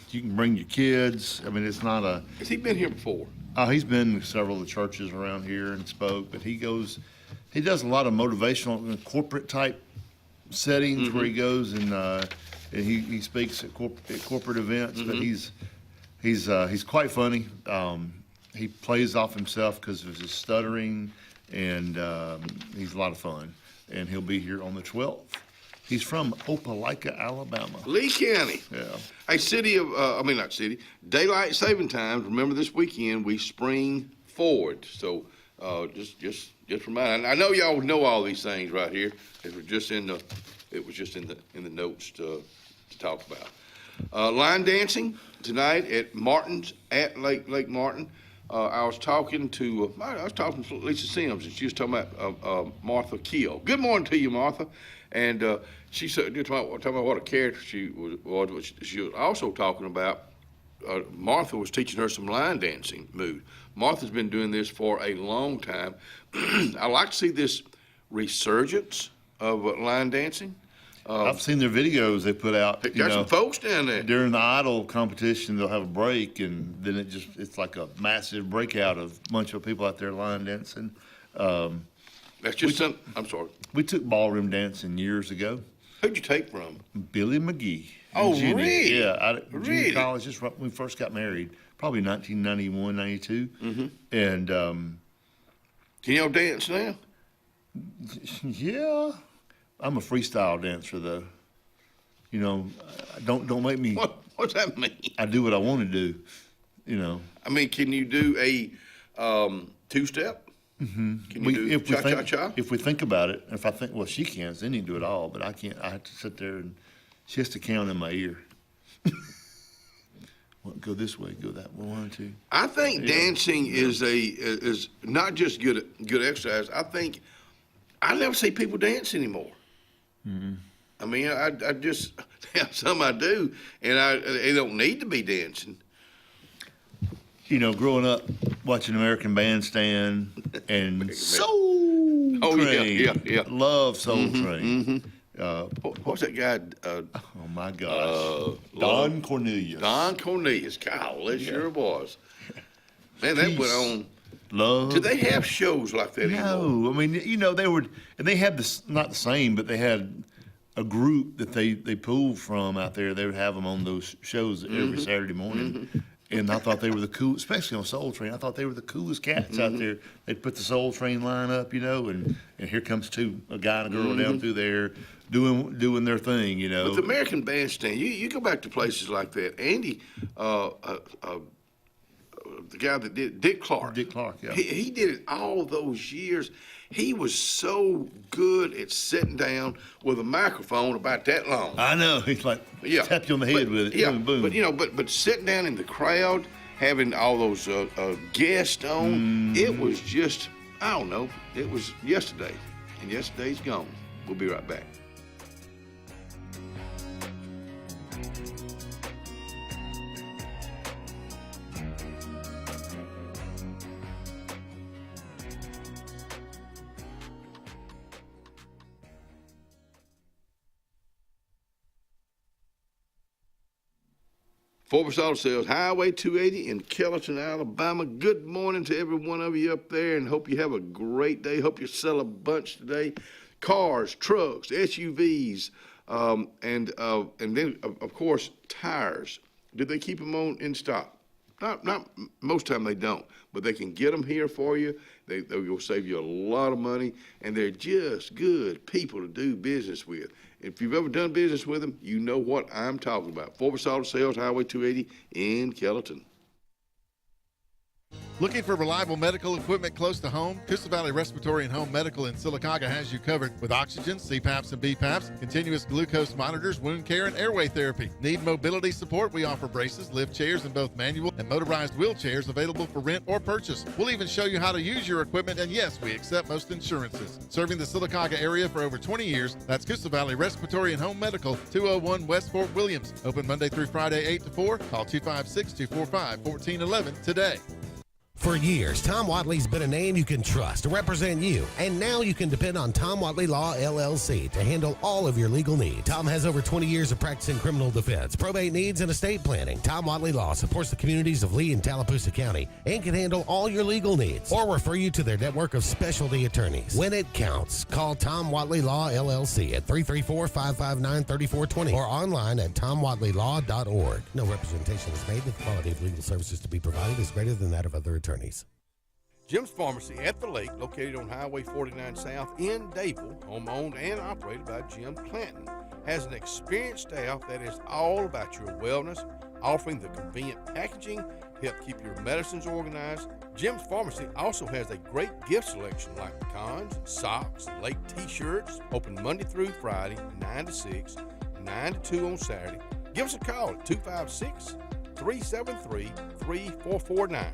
You can bring your kids. I mean, it's not a...
Has he been here before?
He's been to several of the churches around here and spoke, but he does a lot of motivational and corporate type settings where he goes and he speaks at corporate events, but he's quite funny. He plays off himself because of his stuttering, and he's a lot of fun. And he'll be here on the 12th. He's from Opelika, Alabama.
Lee County.
Yeah.
Hey, daylight saving times. Remember this weekend we spring forward. So just remind. I know y'all know all these things right here. It was just in the notes to talk about. Line dancing tonight at Martin's at Lake Martin. I was talking to Lisa Sims, and she was talking about Martha Keel. Good morning to you, Martha. And she said, talking about what a character she was. She was also talking about Martha was teaching her some line dancing moves. Martha's been doing this for a long time. I like to see this resurgence of line dancing.
I've seen their videos they put out.
They got some folks down there.
During the idol competition, they'll have a break, and then it's like a massive breakout of a bunch of people out there line dancing.
That's just I'm sorry.
We took ballroom dancing years ago.
Who'd you take from?
Billy McGee.
Oh, really?
Yeah,
Really?
junior college, just right when we first got married, probably 1991, 92.
Mm-hmm.
And
can y'all dance now?
Yeah, I'm a freestyle dancer though. You know, don't make me.
What's that mean?
I do what I want to do. You know.
I mean, can you do a two-step?
Mm-hmm.
Can you do cha-cha-cha?
If we think about it, if I think, well, she can, then you can do it all, but I can't. I have to sit there and she has to count in my ear. Well, go this way, go that way, 1, 2.
I think dancing is not just good exercise. I think I never see people dance anymore.
Mm-hmm.
I mean, I just some I do, and they don't need to be dancing.
You know, growing up watching American Bandstand and Soul Train.
Yeah.
Love Soul Train.
Mm-hmm. What's that guy?
Oh my gosh, Don Cornelius.
Don Cornelius. Golly, sure was. Man, that went on.
Love.
Do they have shows like that anymore?
No, I mean, you know, they had this, not the same, but they had a group that they pulled from out there. They would have them on those shows every Saturday morning.
Mm-hmm.
And I thought they were the cool, especially on Soul Train. I thought they were the coolest cats out there. They'd put the Soul Train line up, you know, and here comes a guy and a girl down through there doing their thing, you know.
But the American Bandstand, you go back to places like that. Andy, the guy that did Dick Clark.
Dick Clark, yeah.
He did it all those years. He was so good at sitting down with a microphone about that long.
I know. He's like, tap you on the head with it.
Yeah,
Boom, boom.
but you know, but sitting down in the crowd, having all those guests on, it was just, I don't know, it was yesterday, and yesterday's gone. We'll be right back. Forbes Auto Sales, Highway 280 in Kellerton, Alabama. Good morning to every one of you up there, and hope you have a great day. Hope you sell a bunch today. Cars, trucks, SUVs, and then, of course, tires. Do they keep them in stock? Not most time they don't, but they can get them here for you. They will save you a lot of money, and they're just good people to do business with. If you've ever done business with them, you know what I'm talking about. Forbes Auto Sales, Highway 280 in Kellerton.
Looking for reliable medical equipment close to home? Coosa Valley Respiratory and Home Medical in Sylacauga has you covered with oxygen, CPAPs and BPAPs, continuous glucose monitors, wound care, and airway therapy. Need mobility support? We offer braces, lift chairs, and both manual and motorized wheelchairs available for rent or purchase. We'll even show you how to use your equipment, and yes, we accept most insurances. Serving the Sylacauga area for over 20 years, that's Coosa Valley Respiratory and Home Medical, 201 West Fort Williams. Open Monday through Friday, 8 to 4. Call 256-245-1411 today.
For years, Tom Watley's been a name you can trust to represent you, and now you can depend on Tom Watley Law, LLC to handle all of your legal needs. Tom has over 20 years of practice in criminal defense, probate needs, and estate planning. Tom Watley Law supports the communities of Lee and Tallapoosa County and can handle all your legal needs or refer you to their network of specialty attorneys. When it counts, call Tom Watley Law, LLC at 334-559-3420 or online at tomwatleylaw.org. No representation is made that the quality of legal services to be provided is greater than that of other attorneys.
Jim's Pharmacy at the Lake, located on Highway 49 South in Dayville, home-owned and operated by Jim Clanton, has an experienced staff that is all about your wellness, offering the convenient packaging to help keep your medicines organized. Jim's Pharmacy also has a great gift selection like pecans, socks, lake t-shirts, open Monday through Friday, 9 to 6, 9 to 2 on Saturday. Give us a call at 256-373-3449.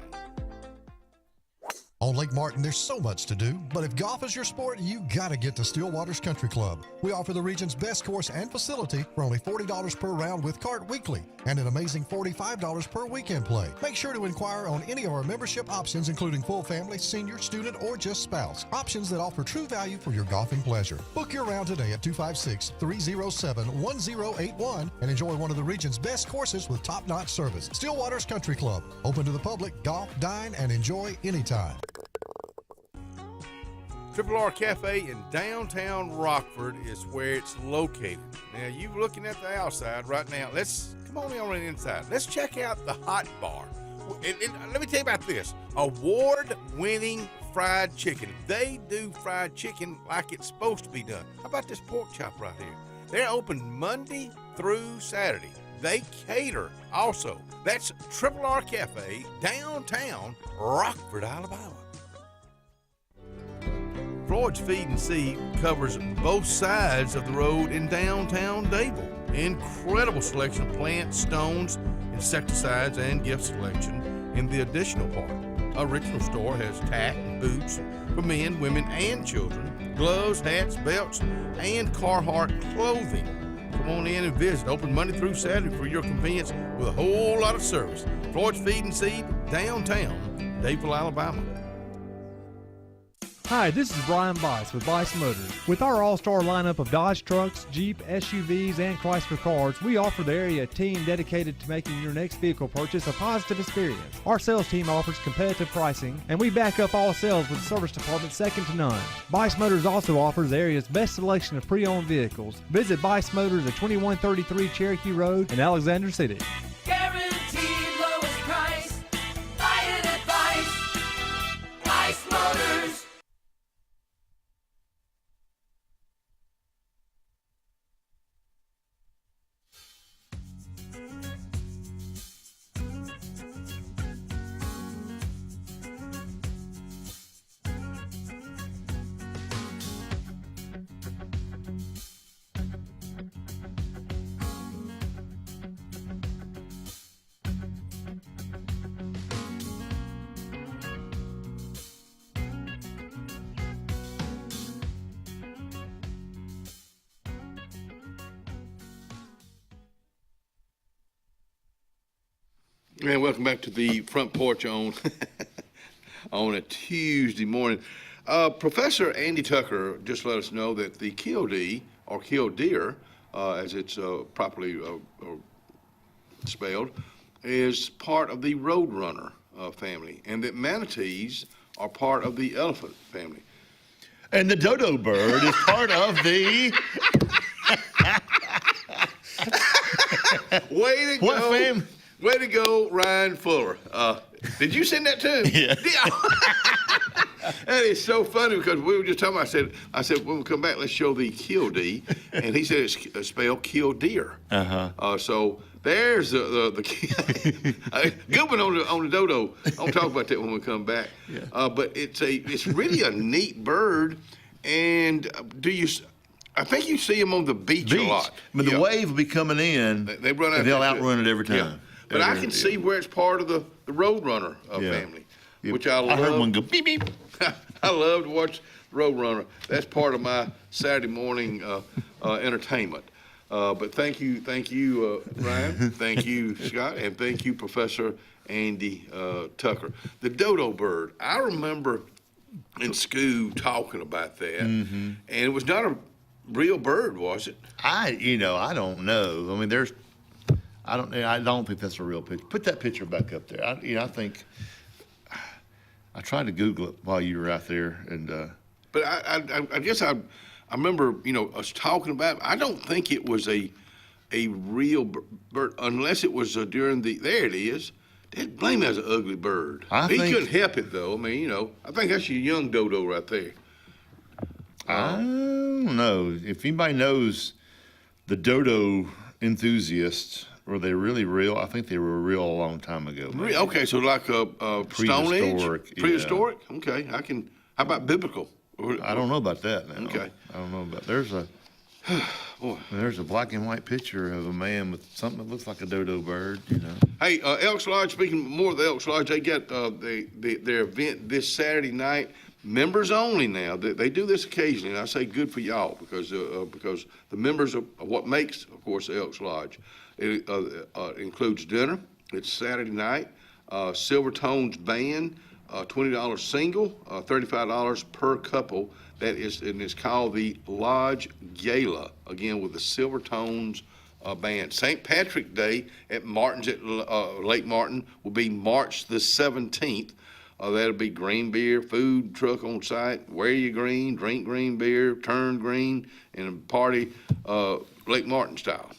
On Lake Martin, there's so much to do, but if golf is your sport, you gotta get to Stillwater's Country Club. We offer the region's best course and facility for only $40 per round with cart weekly, and an amazing $45 per weekend play. Make sure to inquire on any of our membership options, including full family, senior, student, or just spouse. Options that offer true value for your golfing pleasure. Book your round today at 256-307-1081 and enjoy one of the region's best courses with top-notch service. Stillwater's Country Club. Open to the public, golf, dine, and enjoy anytime.
Triple R Cafe in downtown Rockford is where it's located. Now, you're looking at the outside right now. Let's come on the inside. Let's check out the hot bar. And let me tell you about this. Award-winning fried chicken. They do fried chicken like it's supposed to be done. How about this pork chop right here? They're open Monday through Saturday. They cater also. That's Triple R Cafe, downtown Rockford, Alabama. Floyd's Feed and Seed covers both sides of the road in downtown Dadeville. Incredible selection of plants, stones, insecticides, and gift selection in the additional part. Original store has tack and boots for men, women, and children, gloves, hats, belts, and Carhartt clothing. Come on in and visit. Open Monday through Saturday for your convenience with a whole lot of service. Floyd's Feed and Seed, downtown Dadeville, Alabama.
Hi, this is Brian Bice with Bice Motors. With our all-star lineup of Dodge trucks, Jeep, SUVs, and Chrysler cars, we offer the area a team dedicated to making your next vehicle purchase a positive experience. Our sales team offers competitive pricing, and we back up all sales with a service department second to none. Bice Motors also offers the area's best selection of pre-owned vehicles. Visit Bice Motors at 2133 Cherokee Road in Alexander City.
Guaranteed lowest price. Buy it at Bice Motors.
And welcome back to the front porch on on a Tuesday morning. Professor Andy Tucker just let us know that the killdeer, or killdeer, as it's properly spelled, is part of the roadrunner family, and that manatees are part of the elephant family.
And the dodo bird is part of the...
Way to
What
go.
family?
Way to go, Ryan Fuller. Did you send that too?
Yeah.
That is so funny because we were just talking about, I said, when we come back, let's show the killdeer. And he said it's spelled killdeer.
Uh-huh.
So there's the good one on the dodo. I'll talk about that when we come back.
Yeah.
But it's really a neat bird. And I think you see them on the beach a lot.
But the wave will be coming in,
they run out.
and they'll outrun it every time.
Yeah. But I can see where it's part of the roadrunner family, which I love.
I heard one go beep, beep.
I love to watch Roadrunner. That's part of my Saturday morning entertainment. But thank you, Ryan. Thank you, Scott, and thank you, Professor Andy Tucker. The dodo bird. I remember in school talking about that, and it was not a real bird, was it?
I don't know. I mean, I don't think that's a real picture. Put that picture back up there. I think I tried to Google it while you were out there, and.
But I guess I remember us talking about it. I don't think it was a real bird unless it was during the. There it is. Dad, blame as an ugly bird. He couldn't help it though. I mean, I think that's your young dodo right there.
I don't know if anybody knows the dodo enthusiasts. Were they really real? I think they were real a long time ago.
Okay, so like a Stone Age? Prehistoric?
Yeah.
Okay, how about biblical?
I don't know about that now.
Okay.
I don't know about, there's a
Boy.
There's a black and white picture of a man with something that looks like a dodo bird, you know.
Hey, Elks Lodge, speaking more of the Elks Lodge, they got their event this Saturday night. Members only now. They do this occasionally, and I say good for y'all because the members are what makes, of course, the Elks Lodge. It includes dinner. It's Saturday night. Silver Tones Band, $20 single, $35 per couple. That is, and it's called the Lodge Gala, again with the Silver Tones Band. St. Patrick Day at Martin's at Lake Martin will be March the 17th. That'll be green beer, food truck on site, wear your green, drink green beer, turn green, and party Lake Martin style.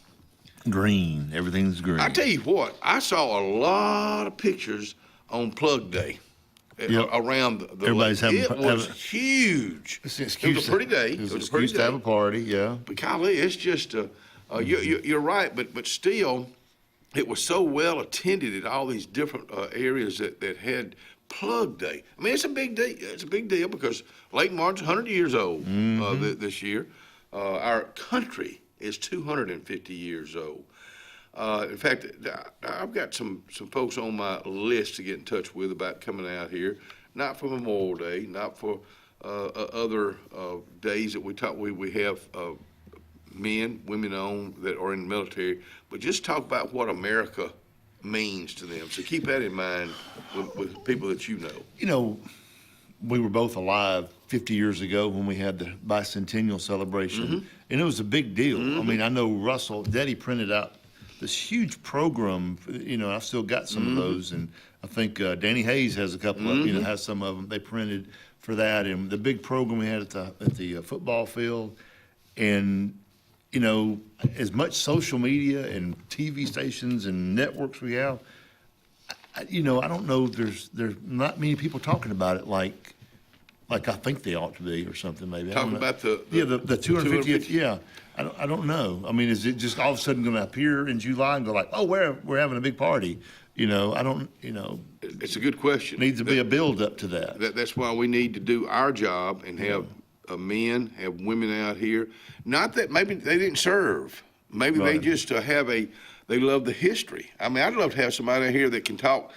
Green, everything's green.
I tell you what, I saw a lot of pictures on Plug Day. Around the
Everybody's
lake.
having,
it was huge. It was a pretty day.
It was an excuse to have a party, yeah.
But golly, it's just you're right, but still, it was so well attended at all these different areas that had Plug Day. I mean, it's a big deal. It's a big deal because Lake Martin's 100 years old this year. Our country is 250 years old. In fact, I've got some folks on my list to get in touch with about coming out here, not for Memorial Day, not for other days that we have men, women on that are in the military, but just talk about what America means to them. So keep that in mind with people that you know.
You know, we were both alive 50 years ago when we had the bicentennial celebration, and it was a big deal. I mean, I know Russell, Daddy printed out this huge program, you know, I've still got some of those, and I think Danny Hayes has a couple of, has some of them they printed for that, and the big program we had at the football field, and, you know, as much social media and TV stations and networks we have, I don't know, there's not many people talking about it like I think they ought to be or something maybe.
Talking about the
250th, yeah. I don't know. I mean, is it just all of a sudden going to appear in July and go like, oh, we're having a big party? You know, I don't,
It's a good question.
Needs to be a build up to that.
That's why we need to do our job and have men, have women out here. Not that maybe they didn't serve. Maybe they just they love the history. I mean, I'd love to have somebody out here that can talk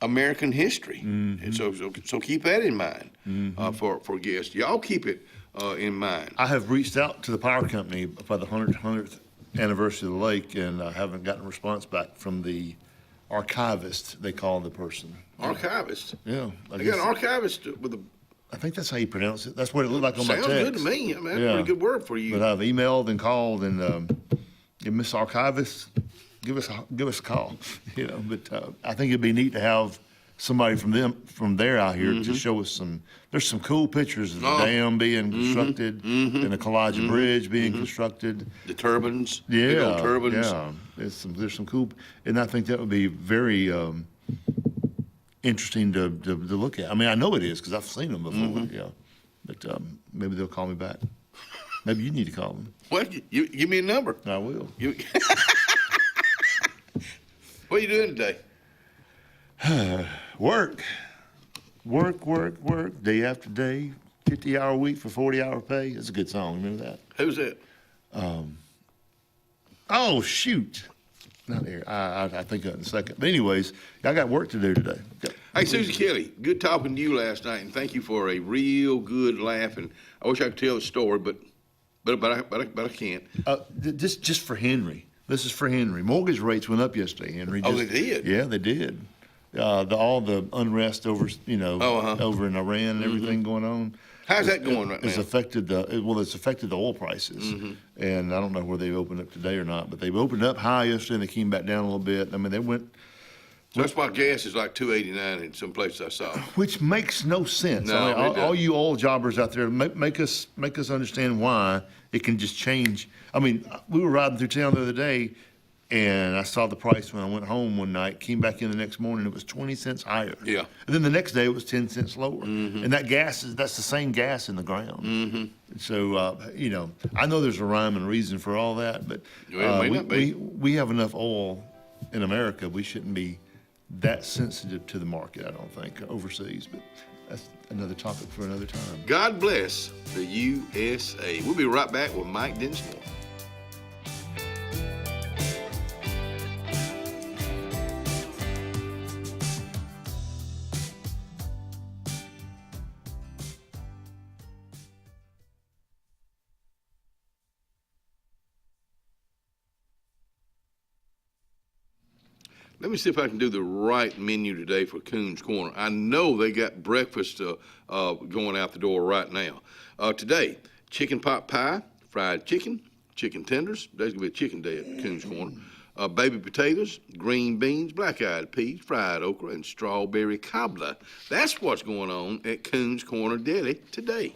American history. And so keep that in mind for guests. Y'all keep it in mind.
I have reached out to the power company for the 100th anniversary of the lake, and I haven't gotten a response back from the archivist, they call the person.
Archivist?
Yeah.
I got an archivist with a...
I think that's how you pronounce it. That's what it looked like on my text.
Sounds good to me. I mean, that's a pretty good word for you.
But I've emailed and called, and Miss Archivist, give us a call. But I think it'd be neat to have somebody from there out here to show us there's some cool pictures of the dam being constructed and the Kalijah Bridge being constructed.
The turbines.
Yeah.
Big old turbines.
Yeah. There's some cool, and I think that would be very interesting to look at. I mean, I know it is because I've seen them before. Yeah. But maybe they'll call me back. Maybe you need to call them.
Well, you give me a number.
I will.
What are you doing today?
Work, day after day, 50-hour week for 40-hour pay. It's a good song. Remember that?
Who's that?
Oh, shoot. Not here. I think of it in a second. But anyways, I got work to do today.
Hey, Susie Kelly, good talking to you last night, and thank you for a real good laugh. And I wish I could tell the story, but I can't.
Just for Henry. This is for Henry. Mortgage rates went up yesterday, Henry.
They did?
Yeah, they did. All the unrest over, over in Iran and everything going on.
How's that going right now?
It's affected the oil prices, and I don't know where they opened up today or not, but they opened up high yesterday and they came back down a little bit. I mean, they went.
So that's why gas is like $2.89 in some places I saw.
Which makes no sense.
No,
I mean, all you oil jobbers out there, make us understand why it can just change. I mean, we were riding through town the other day, and I saw the price when I went home one night, came back in the next morning, it was 20 cents higher.
Yeah.
And then the next day it was 10 cents lower. And that that's the same gas in the ground. So, I know there's a rhyme and reason for all that, but we have enough oil in America. We shouldn't be that sensitive to the market, I don't think, overseas. But that's another topic for another time.
God bless the USA. We'll be right back with Mike Dinsmore. Let me see if I can do the right menu today for Coons Corner. I know they got breakfast going out the door right now. Today, chicken pot pie, fried chicken, chicken tenders. There's going to be a chicken day at Coons Corner. Baby potatoes, green beans, black-eyed peas, fried okra, and strawberry cobbler. That's what's going on at Coons Corner Deli today.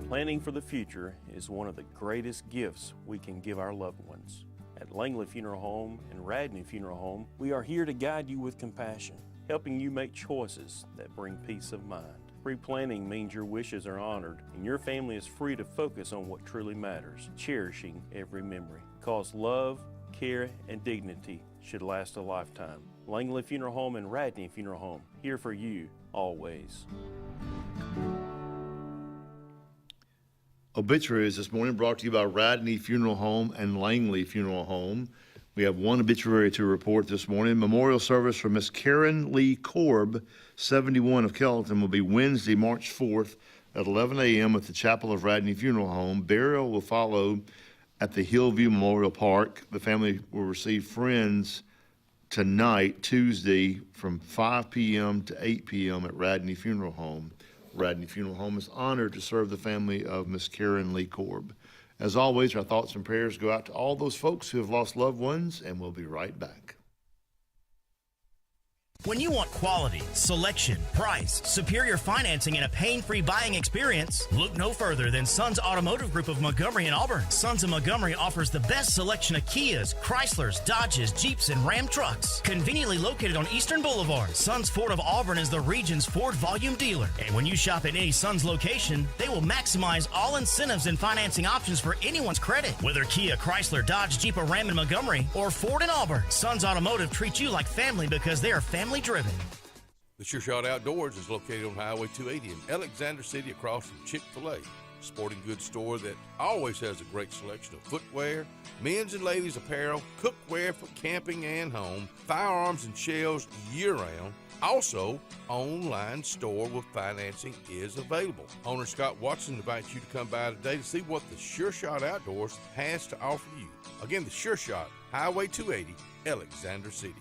Planning for the future is one of the greatest gifts we can give our loved ones. At Langley Funeral Home and Radney Funeral Home, we are here to guide you with compassion, helping you make choices that bring peace of mind. Pre-planning means your wishes are honored and your family is free to focus on what truly matters, cherishing every memory. Because love, care, and dignity should last a lifetime. Langley Funeral Home and Radney Funeral Home, here for you, always.
Obituaries this morning brought to you by Radney Funeral Home and Langley Funeral Home. We have one obituary to report this morning. Memorial service for Miss Karen Lee Korb, 71 of Kelton, will be Wednesday, March 4th at 11 a.m. at the Chapel of Radney Funeral Home. Burial will follow at the Hillview Memorial Park. The family will receive friends tonight, Tuesday, from 5 p.m. to 8 p.m. at Radney Funeral Home. Radney Funeral Home is honored to serve the family of Miss Karen Lee Korb. As always, our thoughts and prayers go out to all those folks who have lost loved ones, and we'll be right back.
When you want quality, selection, price, superior financing, and a pain-free buying experience, look no further than Sons Automotive Group of Montgomery and Auburn. Sons of Montgomery offers the best selection of Kias, Chryslers, Dodges, Jeeps, and Ram trucks. Conveniently located on Eastern Boulevard, Sons Ford of Auburn is the region's Ford volume dealer. And when you shop at any Sons location, they will maximize all incentives and financing options for anyone's credit. Whether Kia, Chrysler, Dodge, Jeep, or Ram in Montgomery, or Ford in Auburn, Sons Automotive treats you like family because they are family driven.
The Sure Shot Outdoors is located on Highway 280 in Alexander City across from Chick-fil-A. Sporting goods store that always has a great selection of footwear, men's and ladies apparel, cookware for camping and home, firearms and shells year-round. Also, online store with financing is available. Owner Scott Watson invites you to come by today to see what the Sure Shot Outdoors has to offer you. Again, the Sure Shot, Highway 280, Alexander City.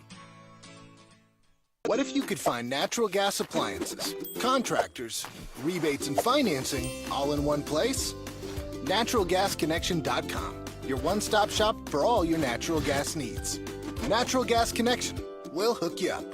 What if you could find natural gas appliances, contractors, rebates, and financing all in one place? NaturalGasConnection.com, your one-stop shop for all your natural gas needs. Natural Gas Connection, we'll hook you up.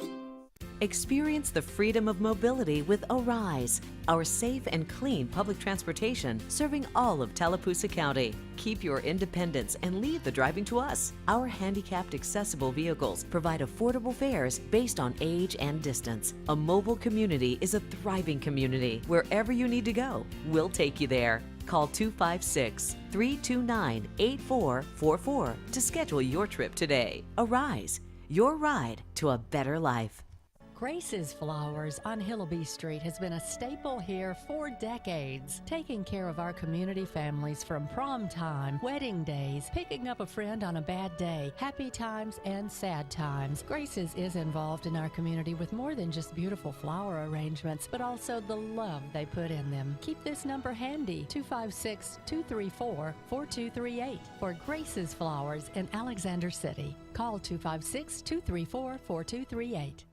Experience the freedom of mobility with Arise, our safe and clean public transportation serving all of Tallapoosa County. Keep your independence and leave the driving to us. Our handicapped accessible vehicles provide affordable fares based on age and distance. A mobile community is a thriving community. Wherever you need to go, we'll take you there. Call 256-329-8444 to schedule your trip today. Arise, your ride to a better life.
Grace's Flowers on Hillaby Street has been a staple here for decades, taking care of our community families from prom time, wedding days, picking up a friend on a bad day, happy times, and sad times. Grace's is involved in our community with more than just beautiful flower arrangements, but also the love they put in them. Keep this number handy, 256-234-4238 for Grace's Flowers in Alexander City. Call 256-234-4238.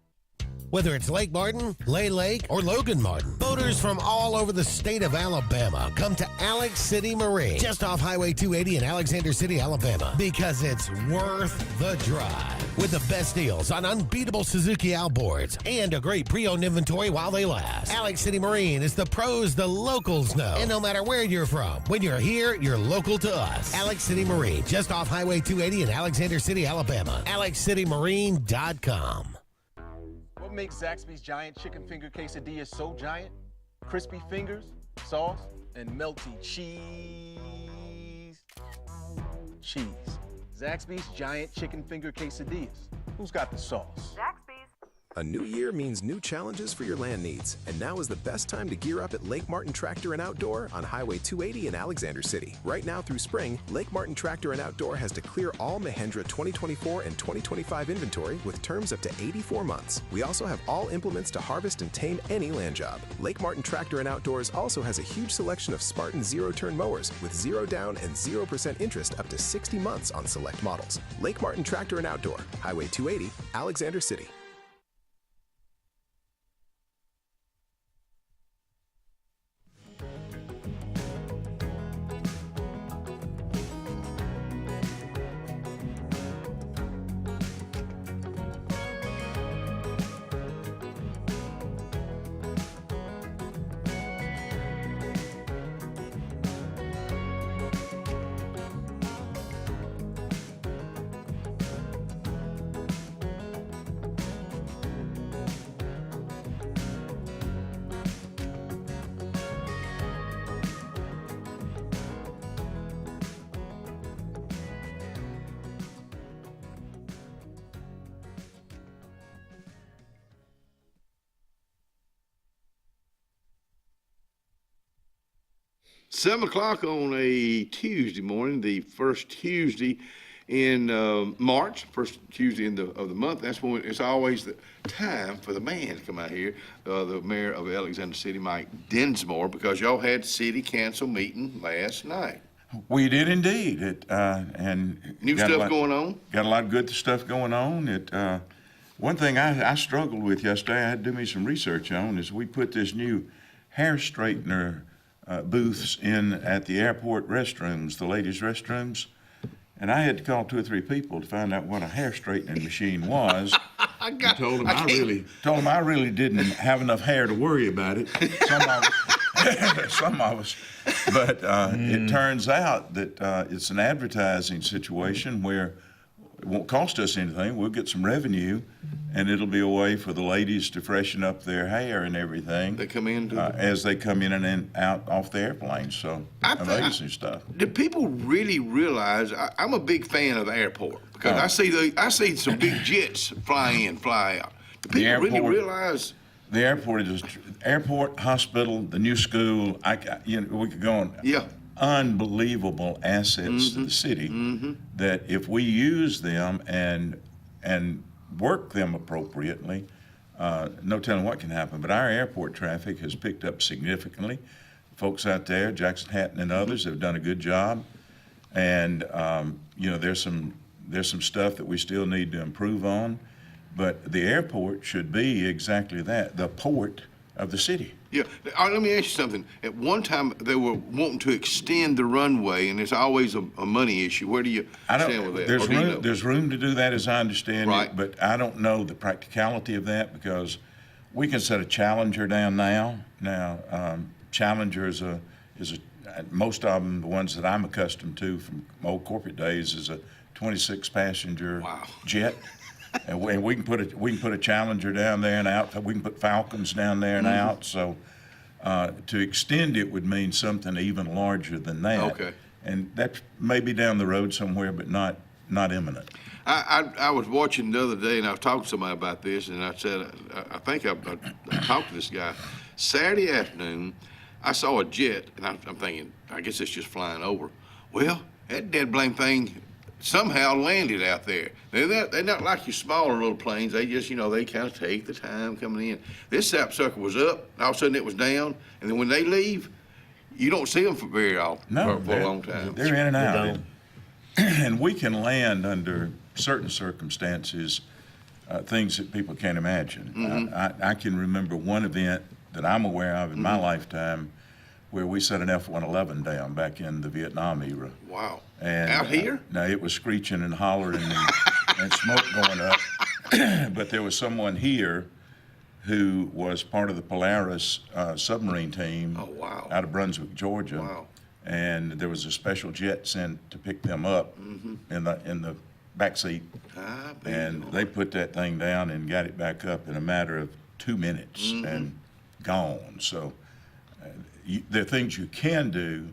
Whether it's Lake Martin, Lay Lake, or Logan Martin, boaters from all over the state of Alabama come to Alex City Marine, just off Highway 280 in Alexander City, Alabama, because it's worth the drive. With the best deals on unbeatable Suzuki outboards and a great pre-owned inventory while they last. Alex City Marine is the pros the locals know. And no matter where you're from, when you're here, you're local to us. Alex City Marine, just off Highway 280 in Alexander City, Alabama. AlexCityMarine.com.
What makes Zaxby's giant chicken finger quesadilla so giant? Crispy fingers, sauce, and melty cheese. Cheese. Zaxby's giant chicken finger quesadillas. Who's got the sauce?
Zaxby's.
A new year means new challenges for your land needs, and now is the best time to gear up at Lake Martin Tractor and Outdoor on Highway 280 in Alexander City. Right now through spring, Lake Martin Tractor and Outdoor has to clear all Mahindra 2024 and 2025 inventory with terms up to 84 months. We also have all implements to harvest and tame any land job. Lake Martin Tractor and Outdoors also has a huge selection of Spartan zero-turn mowers with 0 down and 0% interest up to 60 months on select models. Lake Martin Tractor and Outdoor, Highway 280, Alexander City.
Seven o'clock on a Tuesday morning, the first Tuesday in March, first Tuesday of the month. That's when it's always the time for the man to come out here, the mayor of Alexander City, Mike Dinsmore, because y'all had city council meeting last night.
We did indeed. And
new stuff going on.
Got a lot of good stuff going on. One thing I struggled with yesterday, I had to do me some research on, is we put this new hair straightener booths in at the airport restrooms, the ladies' restrooms, and I had to call 2 or 3 people to find out what a hair straightening machine was. Told them I really didn't have enough hair to worry about it. Some of us, but it turns out that it's an advertising situation where it won't cost us anything. We'll get some revenue, and it'll be a way for the ladies to freshen up their hair and everything.
They come in
as they come in and out off the airplane. So amazing stuff.
Do people really realize? I'm a big fan of the airport because I see some big jets fly in, fly out. Do people really realize?
The airport is airport, hospital, the new school. We could go on.
Yeah.
Unbelievable assets to the city that if we use them and work them appropriately, no telling what can happen. But our airport traffic has picked up significantly. Folks out there, Jackson Hatton and others, have done a good job. And there's some stuff that we still need to improve on. But the airport should be exactly that, the port of the city.
Yeah, let me ask you something. At one time, they were wanting to extend the runway, and it's always a money issue. Where do you stand with that?
There's room to do that, as I understand it, but I don't know the practicality of that because we can set a Challenger down now. Challenger is most of them, the ones that I'm accustomed to from old corporate days, is a 26-passenger jet. And we can put a Challenger down there and out. We can put Falcons down there and out. So to extend it would mean something even larger than that.
Okay.
And that may be down the road somewhere, but not imminent.
I was watching the other day, and I was talking to somebody about this, and I said, I think I talked to this guy. Saturday afternoon, I saw a jet, and I'm thinking, I guess it's just flying over. Well, that dead blame thing somehow landed out there. They're not like your smaller little planes. They just, they kind of take the time coming in. This sapsucker was up, and all of a sudden it was down, and then when they leave, you don't see them for very often, for a long time.
They're in and out. And we can land under certain circumstances, things that people can't imagine. I can remember one event that I'm aware of in my lifetime where we set an F-111 down back in the Vietnam era.
Wow.
And,
out here?
No, it was screeching and hollering and smoke going up. But there was someone here who was part of the Polaris submarine team out of Brunswick, Georgia.
Wow.
And there was a special jet sent to pick them up in the back seat. And they put that thing down and got it back up in a matter of 2 minutes and gone. So there are things you can do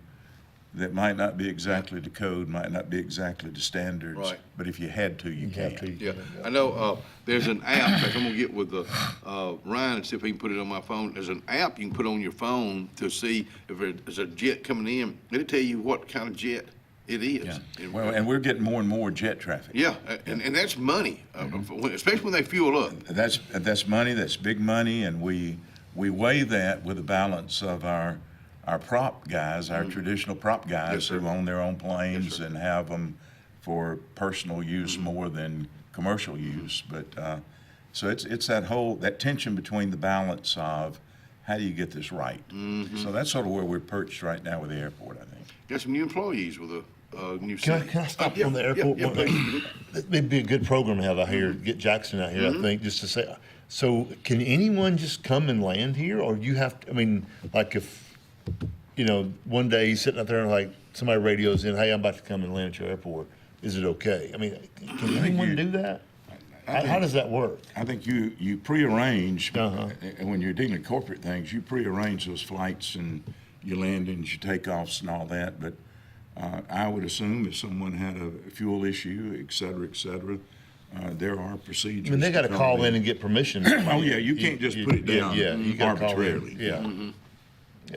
that might not be exactly to code, might not be exactly to standards.
Right.
But if you had to, you can.
Yeah, I know, there's an app, in fact, I'm gonna get with Ryan and see if he can put it on my phone. There's an app you can put on your phone to see if there's a jet coming in. It'll tell you what kind of jet it is.
Yeah. Well, and we're getting more and more jet traffic.
Yeah, and that's money, especially when they fuel up.
That's money, that's big money, and we weigh that with a balance of our prop guys, our traditional prop guys who own their own planes and have them for personal use more than commercial use. But so it's that tension between the balance of how do you get this right. So that's sort of where we're perched right now with the airport, I think.
Got some new employees with a new
Can
city.
I stop on the airport? It'd be a good program to have out here, get Jackson out here, I think, just to say, so can anyone just come and land here, or you have to, I mean, like if, one day he's sitting out there and like somebody radios in, hey, I'm about to come and land at your airport, is it okay? I mean, can anyone do that? How does that work?
I think you prearrange, and when you're dealing with corporate things, you prearrange those flights and your landings, your takeoffs and all that. But I would assume if someone had a fuel issue, et cetera, there are procedures.
I mean, they got to call in and get permission.
Oh, yeah, you can't just put it down
you gotta
arbitrarily.
Call in. Yeah.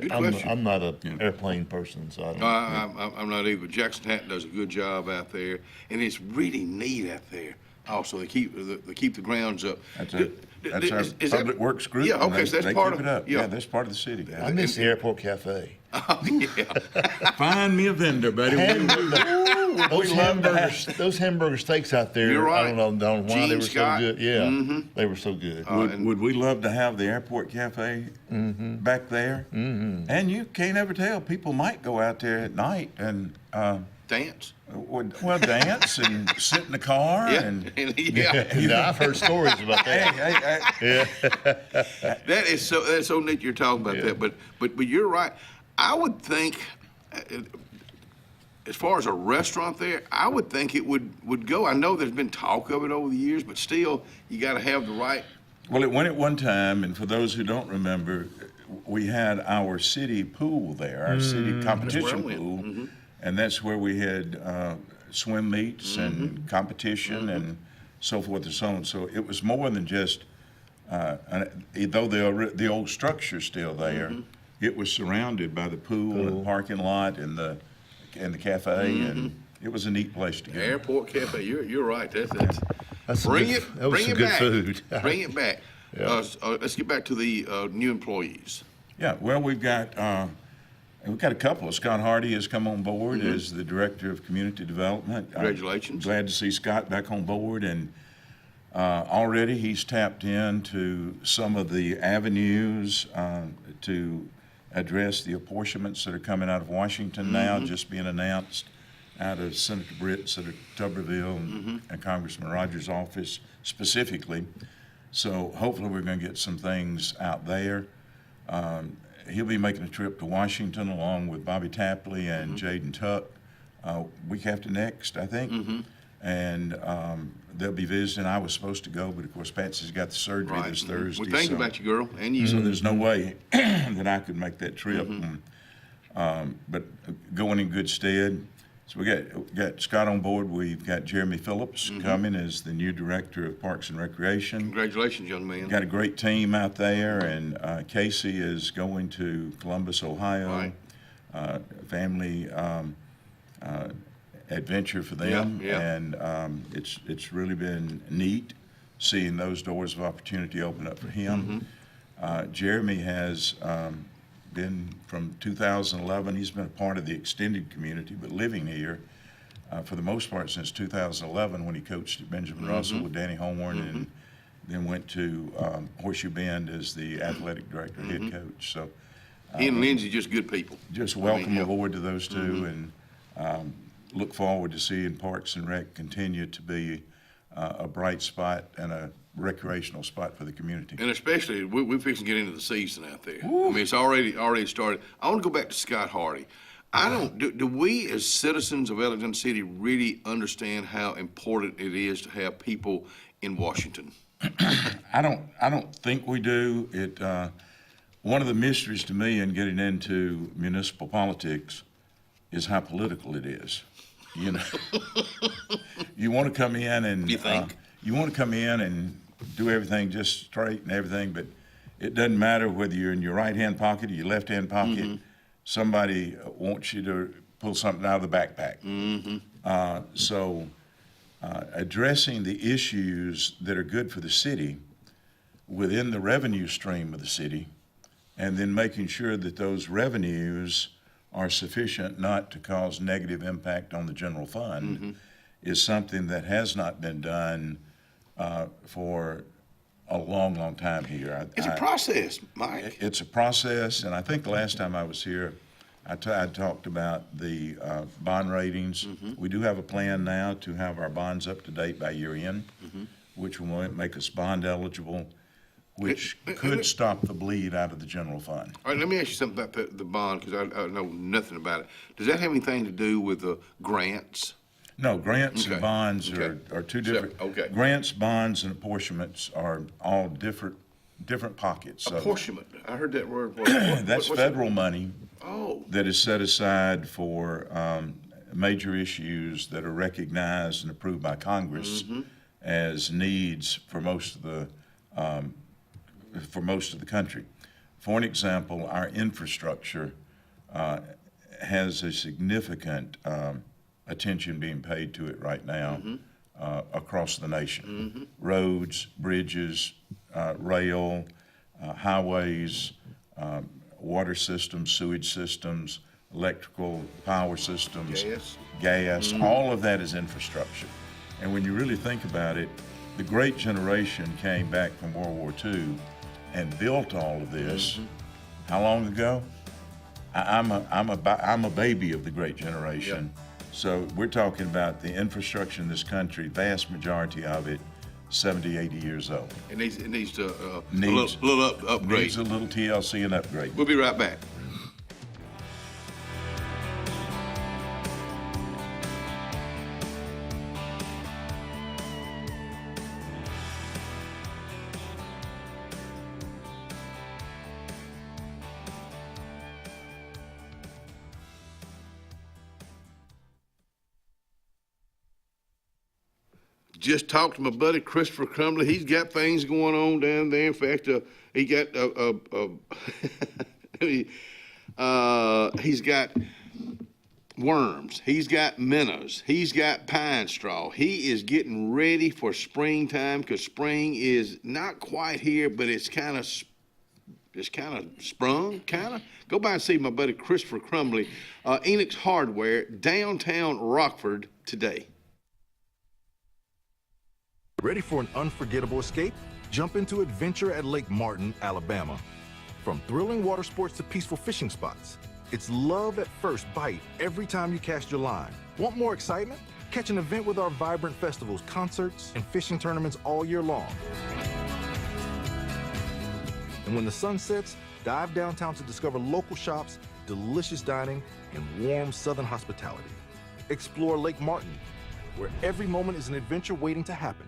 Good
I'm
question.
not an airplane person, so I don't.
I'm not either. Jackson Hatton does a good job out there, and it's really neat out there. Also, they keep the grounds up.
That's our public works group.
Yeah, okay, so that's part of
it up. Yeah, that's part of the city.
I miss the airport cafe.
Oh, yeah.
Find me a vendor, buddy.
Those hamburger steaks out there.
You're right.
I don't know why
Gene
they were
Scott.
so good. Yeah, they were so good.
Would we love to have the airport cafe back there? And you can't ever tell. People might go out there at night and
dance.
Well, dance and sit in the car and
yeah. I've heard stories about that.
That's so neat you're talking about that. But you're right. I would think, as far as a restaurant there, I would think it would go. I know there's been talk of it over the years, but still, you got to have the right.
Well, it went at one time, and for those who don't remember, we had our city pool there, our city competition pool, and that's where we had swim meets and competition and so forth and so on. So it was more than just, though the old structure's still there, it was surrounded by the pool and the parking lot and the cafe, and it was a neat place to go.
Airport cafe. You're right. That's bring it back.
Food.
Bring it back. Let's get back to the new employees.
Yeah. Well, we've got a couple. Scott Hardy has come on board as the Director of Community Development.
Congratulations.
I'm glad to see Scott back on board, and already he's tapped into some of the avenues to address the apportionments that are coming out of Washington now, just being announced out of Senator Britt, Senator Tuberville, and Congressman Rogers' office specifically. So hopefully we're going to get some things out there. He'll be making a trip to Washington along with Bobby Tapley and Jaden Tuck week after next, I think. And they'll be visiting. I was supposed to go, but of course Patsy's got the surgery this Thursday.
We're thinking about you, girl, and you.
So there's no way that I could make that trip. But going in good stead. So we got Scott on board. We've got Jeremy Phillips coming as the new Director of Parks and Recreation.
Congratulations, young man.
Got a great team out there, and Casey is going to Columbus, Ohio. Family adventure for them, and it's really been neat seeing those doors of opportunity open up for him. Jeremy has been from 2011. He's been a part of the extended community, but living here for the most part since 2011 when he coached at Benjamin Russell with Danny Holmorn, and then went to Horseshoe Bend as the athletic director, head coach. So
he and Lindsay just good people.
Just welcome aboard to those two, and look forward to seeing Parks and Rec continue to be a bright spot and a recreational spot for the community.
And especially, we're fixing to get into the season out there. I mean, it's already started. I want to go back to Scott Hardy. Do we as citizens of Alexander City really understand how important it is to have people in Washington?
I don't think we do. One of the mysteries to me in getting into municipal politics is how political it is. You know, you want to come in and you want to come in and do everything just straight and everything, but it doesn't matter whether you're in your right-hand pocket or your left-hand pocket. Somebody wants you to pull something out of the backpack. Addressing the issues that are good for the city within the revenue stream of the city, and then making sure that those revenues are sufficient not to cause negative impact on the general fund, is something that has not been done for a long, long time here.
It's a process, Mike.
It's a process, and I think the last time I was here, I talked about the bond ratings. We do have a plan now to have our bonds up to date by year end, which will make us bond eligible, which could stop the bleed out of the general fund.
All right, let me ask you something about the bond, because I know nothing about it. Does that have anything to do with the grants?
No, grants and bonds are two different. Grants, bonds, and apportionments are all different pockets.
Apportionment. I heard that word.
That's federal money
Oh.
that is set aside for major issues that are recognized and approved by Congress as needs for most of the country. For an example, our infrastructure has a significant attention being paid to it right now across the nation. Roads, bridges, rail, highways, water systems, sewage systems, electrical power systems, gas, all of that is infrastructure. And when you really think about it, the great generation came back from World War II and built all of this. How long ago? I'm a baby of the great generation. So we're talking about the infrastructure in this country, vast majority of it, 70, 80 years old.
It needs to a little upgrade.
Needs a little TLC and upgrade.
We'll be right back. Just talked to my buddy Christopher Crumley. He's got things going on down there. In fact, he got he's got worms. He's got minnows. He's got pine straw. He is getting ready for springtime, because spring is not quite here, but it's kind of sprung. Go by and see my buddy Christopher Crumley, Enix Hardware, downtown Rockford today.
Ready for an unforgettable escape? Jump into adventure at Lake Martin, Alabama. From thrilling water sports to peaceful fishing spots, it's love at first bite every time you cast your line. Want more excitement? Catch an event with our vibrant festivals, concerts, and fishing tournaments all year long. And when the sun sets, dive downtown to discover local shops, delicious dining, and warm southern hospitality. Explore Lake Martin, where every moment is an adventure waiting to happen.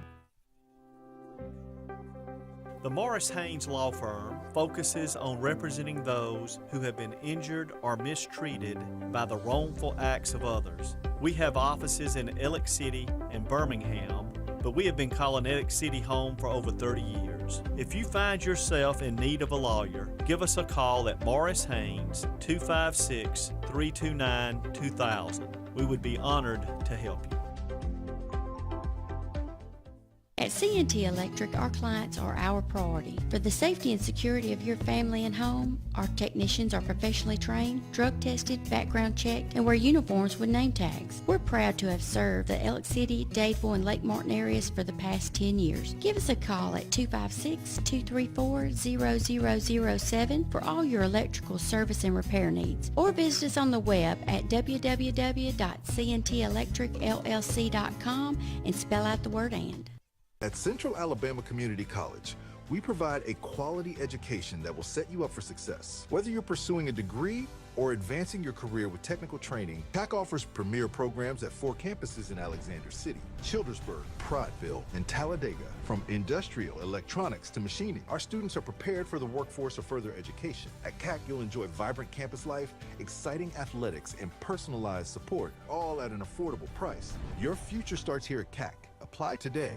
The Morris Haynes Law Firm focuses on representing those who have been injured or mistreated by the wrongful acts of others. We have offices in Ellick City and Birmingham, but we have been calling Ellick City home for over 30 years. If you find yourself in need of a lawyer, give us a call at Morris Haynes, 256-329-2000. We would be honored to help you.
At C&T Electric, our clients are our priority. For the safety and security of your family and home, our technicians are professionally trained, drug tested, background checked, and wear uniforms with name tags. We're proud to have served the Ellick City, Dadeville, and Lake Martin areas for the past 10 years. Give us a call at 256-234-0007 for all your electrical service and repair needs, or visit us on the web at www.cntelectricllc.com and spell out the word "and."
At Central Alabama Community College, We provide a quality education that will set you up for success. Whether you're pursuing a degree or advancing your career with technical training, CAC offers premier programs at 4 campuses in Alexander City, Childersburg, Prattville, and Talladega. From industrial, electronics to machining, our students are prepared for the workforce or further education. At CAC, you'll enjoy vibrant campus life, exciting athletics, and personalized support, all at an affordable price. Your future starts here at CAC. Apply today.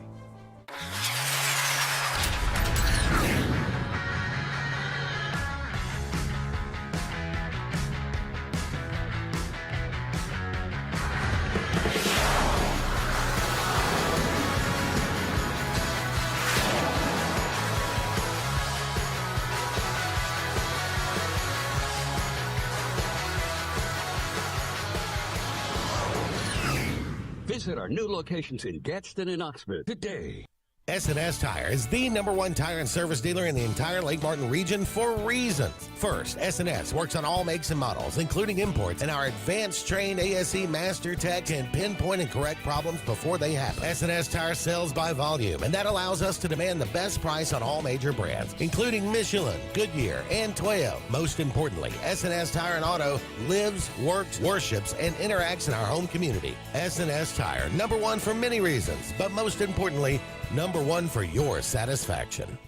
Visit our new locations in Gadsden and Oxford today.
S&S Tire is the #1 tire and service dealer in the entire Lake Martin region for reasons. First, S&S works on all makes and models, including imports, and our advanced trained ASE Master Tech can pinpoint and correct problems before they happen. S&S Tire sells by volume, and that allows us to demand the best price on all major brands, including Michelin, Goodyear, and Toyo. Most importantly, S&S Tire and Auto lives, works, worships, and interacts in our home community. S&S Tire, #1 for many reasons, but most importantly, #1 for your satisfaction.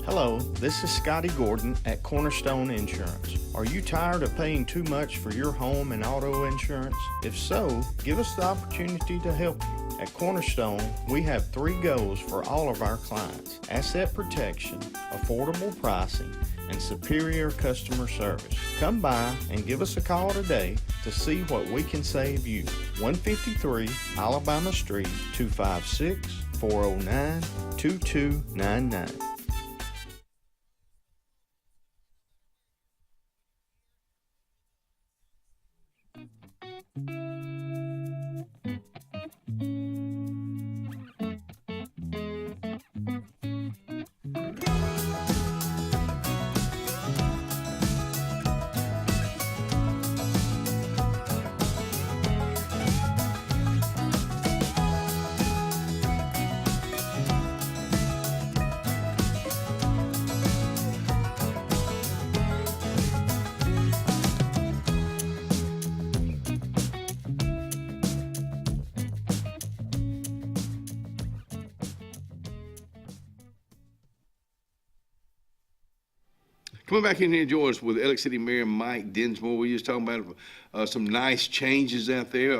Hello, this is Scotty Gordon at Cornerstone Insurance. Are you tired of paying too much for your home and auto insurance? If so, give us the opportunity to help you. At Cornerstone, we have 3 goals for all of our clients: asset protection, affordable pricing, and superior customer service. Come by and give us a call today to see what we can save you. 153 Alabama Street, 256-409-2299.
Coming back in here and join us with Elliott City Mayor Mike Dinsmore. We were just talking about some nice changes out there.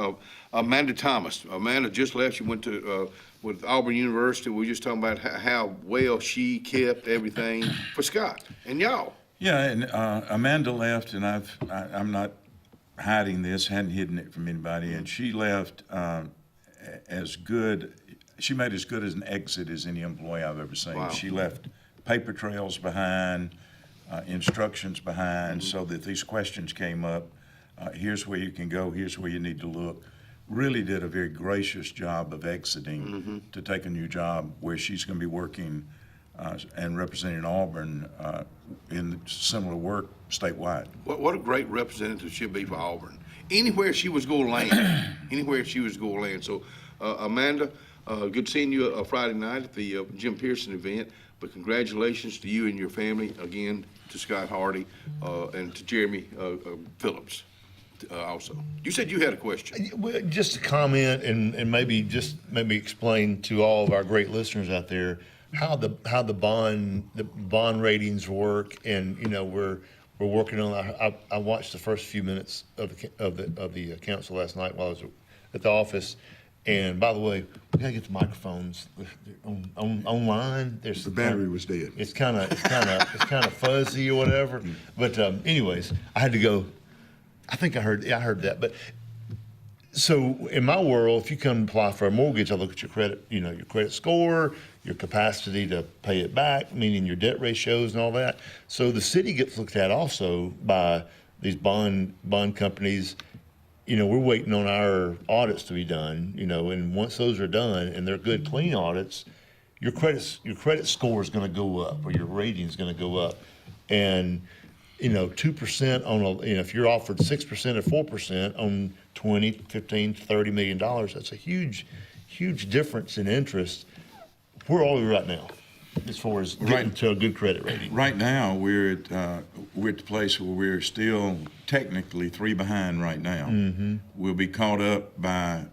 Amanda Thomas. Amanda just left. She went to with Auburn University. We were just talking about how well she kept everything for Scott and y'all.
Yeah, and Amanda left, and I'm not hiding this, hadn't hidden it from anybody, and she left as good. She made as good as an exit as any employee I've ever seen.
Wow.
She left paper trails behind. Instructions behind, so that these questions came up. Here's where you can go, here's where you need to look. Really did a very gracious job of exiting to take a new job where she's going to be working and representing Auburn in similar work statewide.
What a great representative she'll be for Auburn. Anywhere she was going to land, anywhere she was going to land. So, Amanda, good seeing you Friday night at the Jim Pearson event. But congratulations to you and your family, again, to Scott Hardy and to Jeremy Phillips also. You said you had a question.
Just a comment and maybe explain to all of our great listeners out there how the bond ratings work, and we're working on. I watched the first few minutes of the council last night while I was at the office. And by the way, we gotta get the microphones online. The
battery was dead.
It's kind of fuzzy or whatever. But anyways, I had to go. I think I heard that. But so in my world, if you come apply for a mortgage, I look at your credit, your credit score, your capacity to pay it back, meaning your debt ratios and all that. So the city gets looked at also by these bond companies. We're waiting on our audits to be done, and once those are done and they're good, clean audits, your credit score is going to go up, or your rating is going to go up. And, 2% on if you're offered 6% or 4% on $20, $15, $30 million, that's a huge, huge difference in interest. Where are we right now? as far as getting to a good credit rating?
Right now, we're at the place where we're still technically 3 behind right now. We'll be caught up by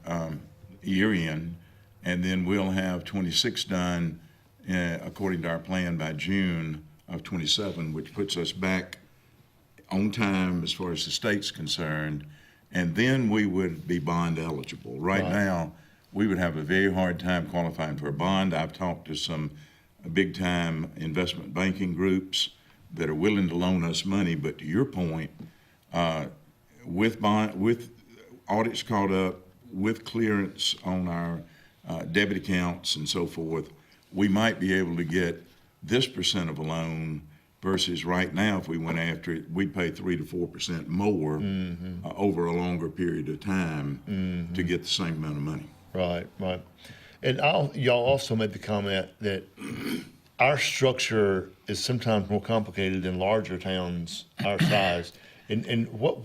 year end, and then we'll have 26 done according to our plan by June of 27, which puts us back on time as far as the state's concerned, and then we would be bond eligible. Right now, we would have a very hard time qualifying for a bond. I've talked to some big-time investment banking groups that are willing to loan us money, but to your point, with audits caught up, with clearance on our debit accounts and so forth, we might be able to get this percent of a loan versus right now, if we went after it, we'd pay 3 to 4% more over a longer period of time to get the same amount of money.
Right. And y'all also made the comment that our structure is sometimes more complicated than larger towns our size. And what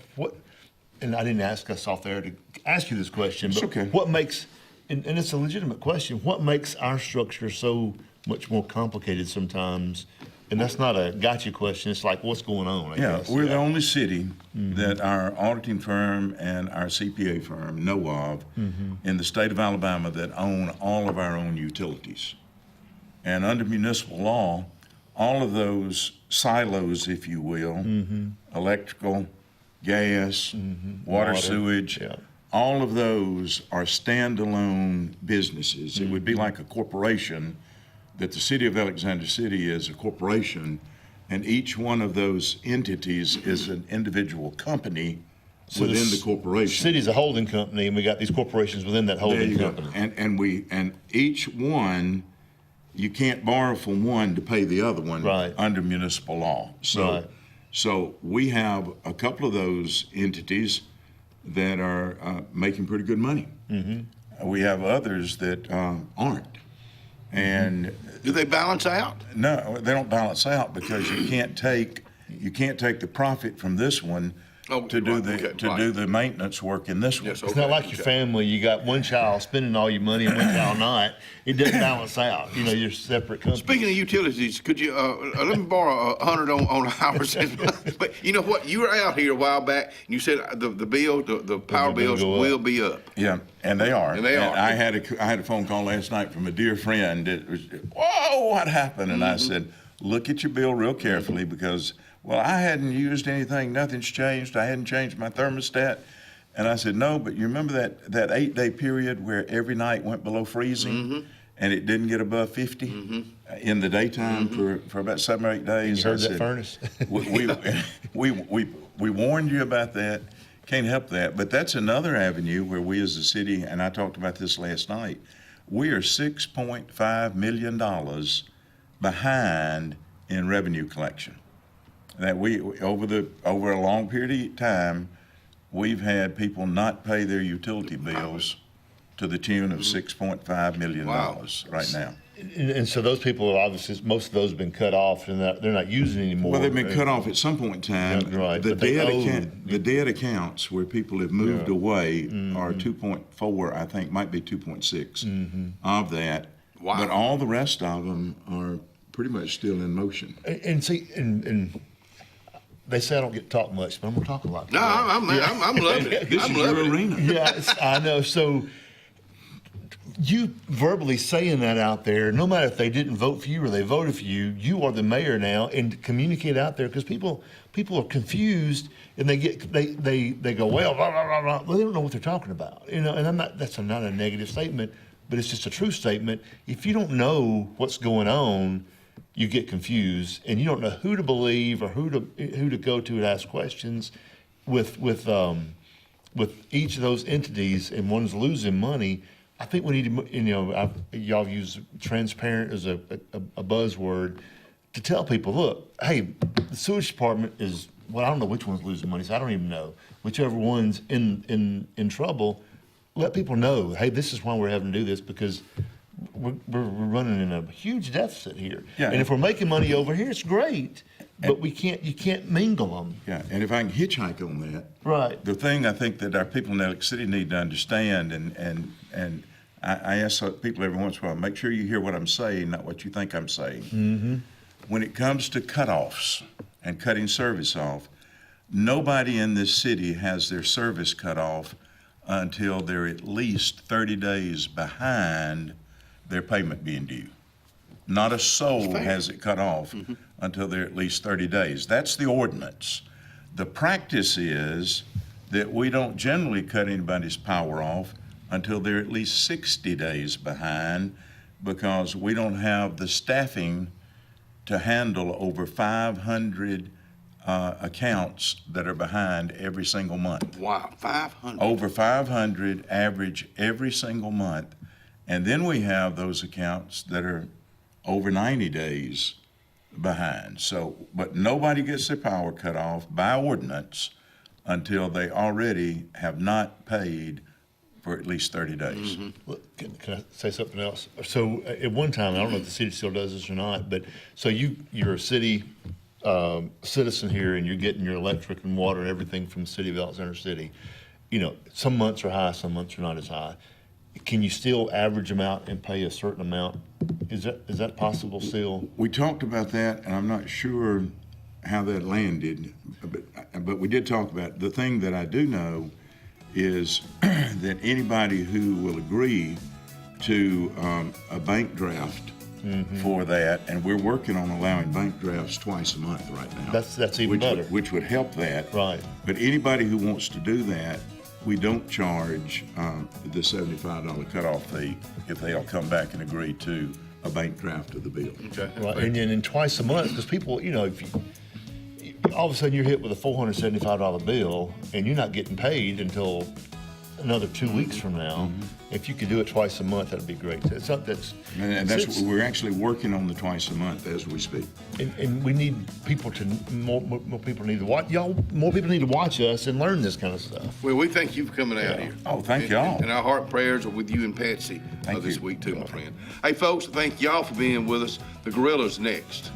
and I didn't ask us off there to ask you this question, but what makes, and it's a legitimate question, what makes our structure so much more complicated sometimes? And that's not a gotcha question. It's like, what's going on, I guess.
We're the only city that our auditing firm and our CPA firm know of in the state of Alabama that own all of our own utilities. And under municipal law, all of those silos, if you will, electrical, gas, water, sewage, all of those are standalone businesses. It would be like a corporation, that the city of Alexander City is a corporation, and each one of those entities is an individual company within the corporation.
City's a holding company, and we got these corporations within that holding company.
And each one, you can't borrow from one to pay the other one under municipal law. So we have a couple of those entities that are making pretty good money. We have others that aren't. And
do they balance out?
No, they don't balance out, because you can't take the profit from this one to do the maintenance work in this one.
It's not like your family. You got one child spending all your money and one child not. It doesn't balance out. You know, you're separate companies.
Speaking of utilities, could you let me borrow 100 on ours? But you know what? You were out here a while back, and you said the power bills will be up.
Yeah, and they are.
And they are.
I had a phone call last night from a dear friend. It was, whoa, what happened? And I said, look at your bill real carefully, because, well, I hadn't used anything. Nothing's changed. I hadn't changed my thermostat. And I said, no, but you remember that 8-day period where every night went below freezing and it didn't get above 50 in the daytime for about 7 or 8 days?
You heard that furnace?
we warned you about that. Can't help that. But that's another avenue where we as a city, and I talked about this last night, we are $6.5 million behind in revenue collection. That we over a long period of time, we've had people not pay their utility bills to the tune of $6.5 million right now.
And so those people are obviously, most of those have been cut off, and they're not using anymore.
Well, they've been cut off at some point in time.
Right.
The dead accounts where people have moved away are 2.4, I think, might be 2.6 of that.
Wow.
But all the rest of them are pretty much still in motion.
And see, and they say I don't get to talk much, but I'm gonna talk a lot.
No, I'm loving it.
This is your arena.
Yes, I know. So you verbally saying that out there, no matter if they didn't vote for you or they voted for you, you are the mayor now, and communicate out there, because people are confused, and they go, well, blah, blah, blah, blah. Well, they don't know what they're talking about, you know. And that's not a negative statement, but it's just a true statement. If you don't know what's going on, you get confused, and you don't know who to believe or who to go to ask questions with each of those entities, and one's losing money. I think we need to, y'all use transparent as a buzzword to tell people, look, hey, the sewage department is, well, I don't know which one's losing money, so I don't even know. Whichever one's in trouble, let people know, hey, this is why we're having to do this, because we're running in a huge deficit here.
Yeah,
and if we're making money over here, it's great, but you can't mingle them.
Yeah, and if I can hitchhike on that,
right.
The thing I think that our people in Alex City need to understand, and I ask people every once in a while, make sure you hear what I'm saying, not what you think I'm saying.
Mm-hmm.
When it comes to cutoffs and cutting service off, nobody in this city has their service cut off until they're at least 30 days behind their payment being due. Not a soul has it cut off until they're at least 30 days. That's the ordinance. The practice is that we don't generally cut anybody's power off until they're at least 60 days behind, because we don't have the staffing to handle over 500 accounts that are behind every single month.
Wow, 500.
Over 500 average every single month. And then we have those accounts that are over 90 days behind. So, but nobody gets their power cut off by ordinance until they already have not paid for at least 30 days.
Well, can I say something else? So at one time, I don't know if the city still does this or not, but so you're a city citizen here, and you're getting your electric and water and everything from the city of Alexander City. You know, some months are high, some months are not as high. Can you still average them out and pay a certain amount? Is that possible still?
We talked about that, and I'm not sure how that landed, but we did talk about it. The thing that I do know is that anybody who will agree to a bank draft for that, and we're working on allowing bank drafts twice a month right now.
That's even better.
Which would help that.
Right.
But anybody who wants to do that, we don't charge the $75 cutoff fee if they'll come back and agree to a bank draft of the bill.
Okay. Right. And then twice a month, because people, you know, if you all of a sudden you're hit with a $475 bill and you're not getting paid until another 2 weeks from now. If you could do it twice a month, that'd be great. It's not
and that's what we're actually working on, the twice a month as we speak.
And we need people to more people need to watch more people need to watch us and learn this kind of stuff.
Well, we thank you for coming out here.
Oh, thank y'all.
And our heart and prayers are with you and Patsy this week too, my friend. Hey, folks, thank y'all for being with us. The Gorilla's next.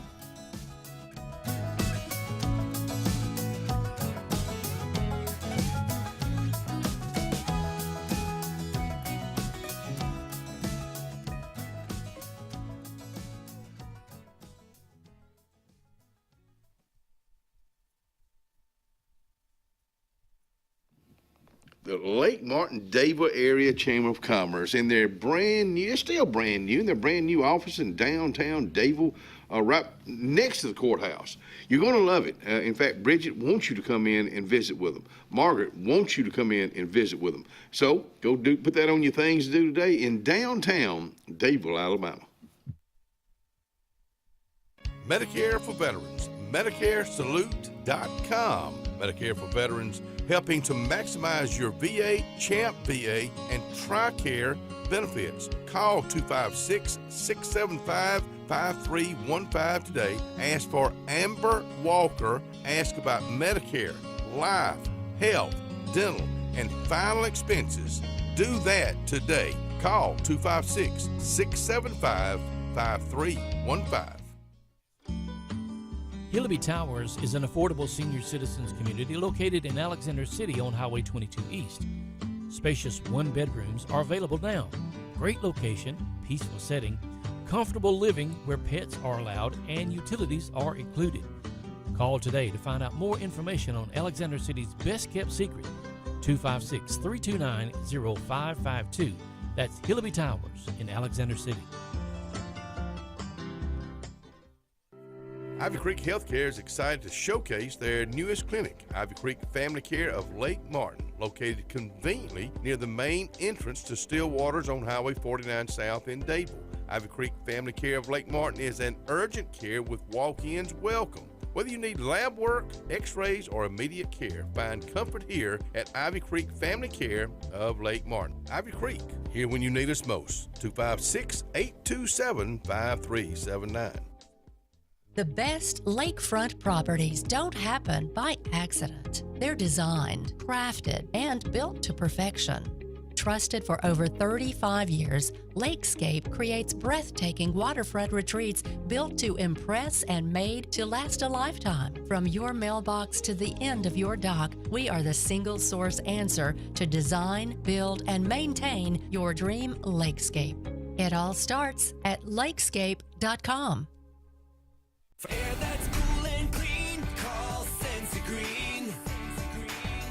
The Lake Martin-Dayville Area Chamber of Commerce, and they're brand new, they're still brand new, and they're brand new office in downtown Dayville, right next to the courthouse. You're going to love it. In fact, Bridget wants you to come in and visit with them. Margaret wants you to come in and visit with them. So go put that on your things to do today in downtown Dayville, Alabama.
Medicare for Veterans, MedicareSalute.com. Medicare for Veterans, helping to maximize your VA, CHAMP VA, and TRICARE benefits. Call 256-675-5315 today. Ask for Amber Walker. Ask about Medicare, life, health, dental, and final expenses. Do that today. Call 256-675-5315.
Hillaby Towers is an affordable senior citizens community located in Alexander City on Highway 22 East. Spacious one-bedrooms are available now. Great location, peaceful setting, comfortable living where pets are allowed and utilities are included. Call today to find out more information on Alexander City's best-kept secret, 256-329-0552. That's Hillaby Towers in Alexander City.
Ivy Creek Healthcare is excited to showcase their newest clinic, Ivy Creek Family Care of Lake Martin, located conveniently near the main entrance to Stillwater's on Highway 49 South in Dayville. Ivy Creek Family Care of Lake Martin is an urgent care with walk-ins welcome. Whether you need lab work, x-rays, or immediate care, find comfort here at Ivy Creek Family Care of Lake Martin. Ivy Creek, here when you need us most. 256-827-5379.
The best lakefront properties don't happen by accident. They're designed, crafted, and built to perfection. Trusted for over 35 years, Lakescape creates breathtaking waterfront retreats built to impress and made to last a lifetime. From your mailbox to the end of your dock, we are the single source answer to design, build, and maintain your dream lakescape. It all starts at lakescape.com.
For air that's cool and clean, call Senza Green.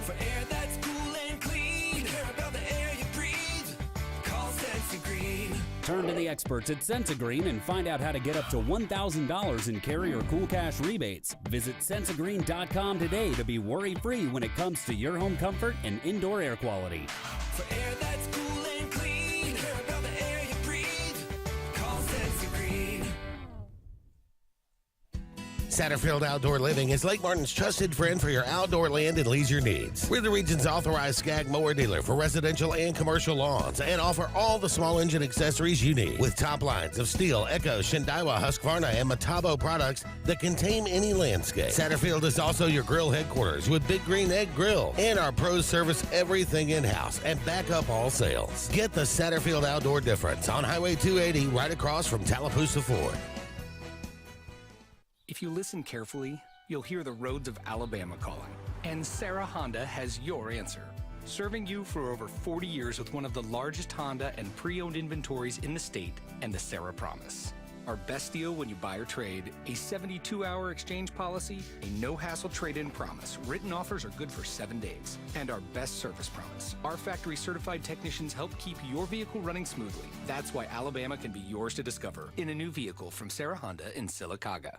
For air that's cool and clean, care about the air you breathe, call Senza Green.
Turn to the experts at Sensagreen and find out how to get up to $1,000 in Carrier Cool Cash rebates. Visit Sensagreen.com today to be worry-free when it comes to your home comfort and indoor air quality.
For air that's cool and clean, care about the air you breathe, call Senza Green.
Satterfield Outdoor Living is Lake Martin's trusted friend for your outdoor land and leisure needs. We're the region's authorized Skag mower dealer for residential and commercial lawns and offer all the small engine accessories you need. With top lines of Steel, Echo, Shindaiwa, Husqvarna, and Metabo products that can tame any landscape. Satterfield is also your grill headquarters with Big Green Egg Grill. And our pros service everything in-house and back up all sales. Get the Satterfield Outdoor difference on Highway 280 right across from Tallapoosa Ford.
If you listen carefully, you'll hear the roads of Alabama calling. And Sarah Honda has your answer. Serving you for over 40 years with one of the largest Honda and pre-owned inventories in the state and the Sarah Promise. Our best deal when you buy or trade, a 72-hour exchange policy, a no-hassle trade-in promise. Written offers are good for 7 days. And our best service promise. Our factory-certified technicians help keep your vehicle running smoothly. That's why Alabama can be yours to discover in a new vehicle from Sarah Honda in Sylacauga.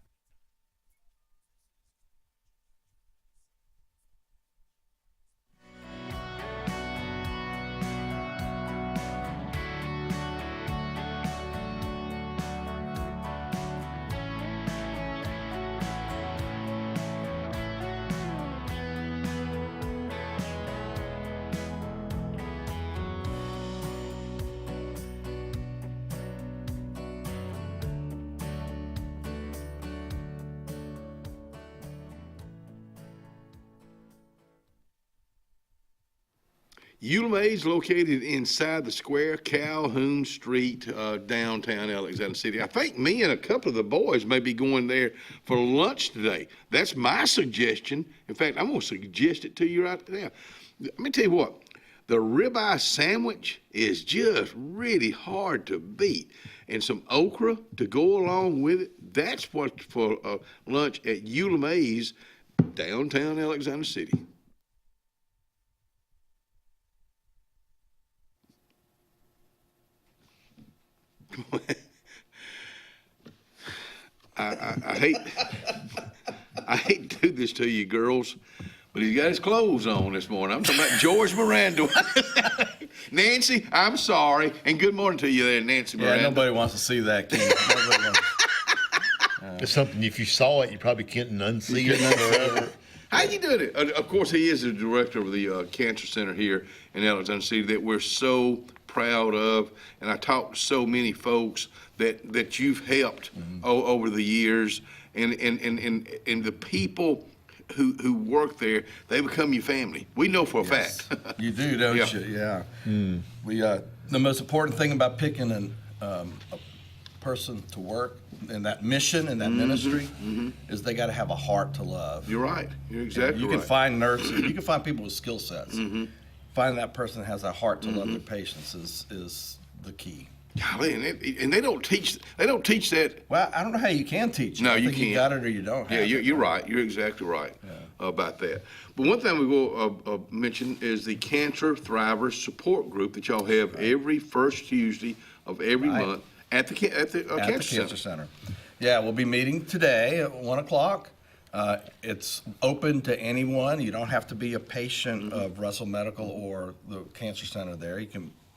Ulama's located inside the square, Calhoun Street, downtown Alexander City. I think me and a couple of the boys may be going there for lunch today. That's my suggestion. In fact, I'm going to suggest it to you right now. Let me tell you what. The ribeye sandwich is just really hard to beat. And some okra to go along with it. That's what for lunch at Ulama's, downtown Alexander City. I hate to do this to you girls, but he's got his clothes on this morning. I'm talking about George Miranda. Nancy, I'm sorry, and good morning to you there, Nancy Miranda.
Yeah, nobody wants to see that, Ken. Nobody wants. It's something, if you saw it, you probably can't unsee it forever.
How you doing it? Of course, he is the director of the Cancer Center here in Alexander City that we're so proud of, and I talked to so many folks that you've helped over the years, and the people who work there, they become your family. We know for a fact.
You do, don't you? Yeah. We the most important thing about picking a person to work in that mission and that ministry is they got to have a heart to love.
You're right. You're exactly
you
right.
can find nurses. You can find people with skill sets. Finding that person that has a heart to love their patients is the key.
Golly, and they don't teach that.
Well, I don't know how you can teach it.
No, you
can't.
can't.
You got it or you don't.
Yeah, you're right. You're exactly right about that. But one thing we will mention is the Cancer Thrivers Support Group that y'all have every first Tuesday of every month at the Cancer Center.
Yeah, we'll be meeting today at 1 o'clock. It's open to anyone. You don't have to be a patient of Russell Medical or the Cancer Center there.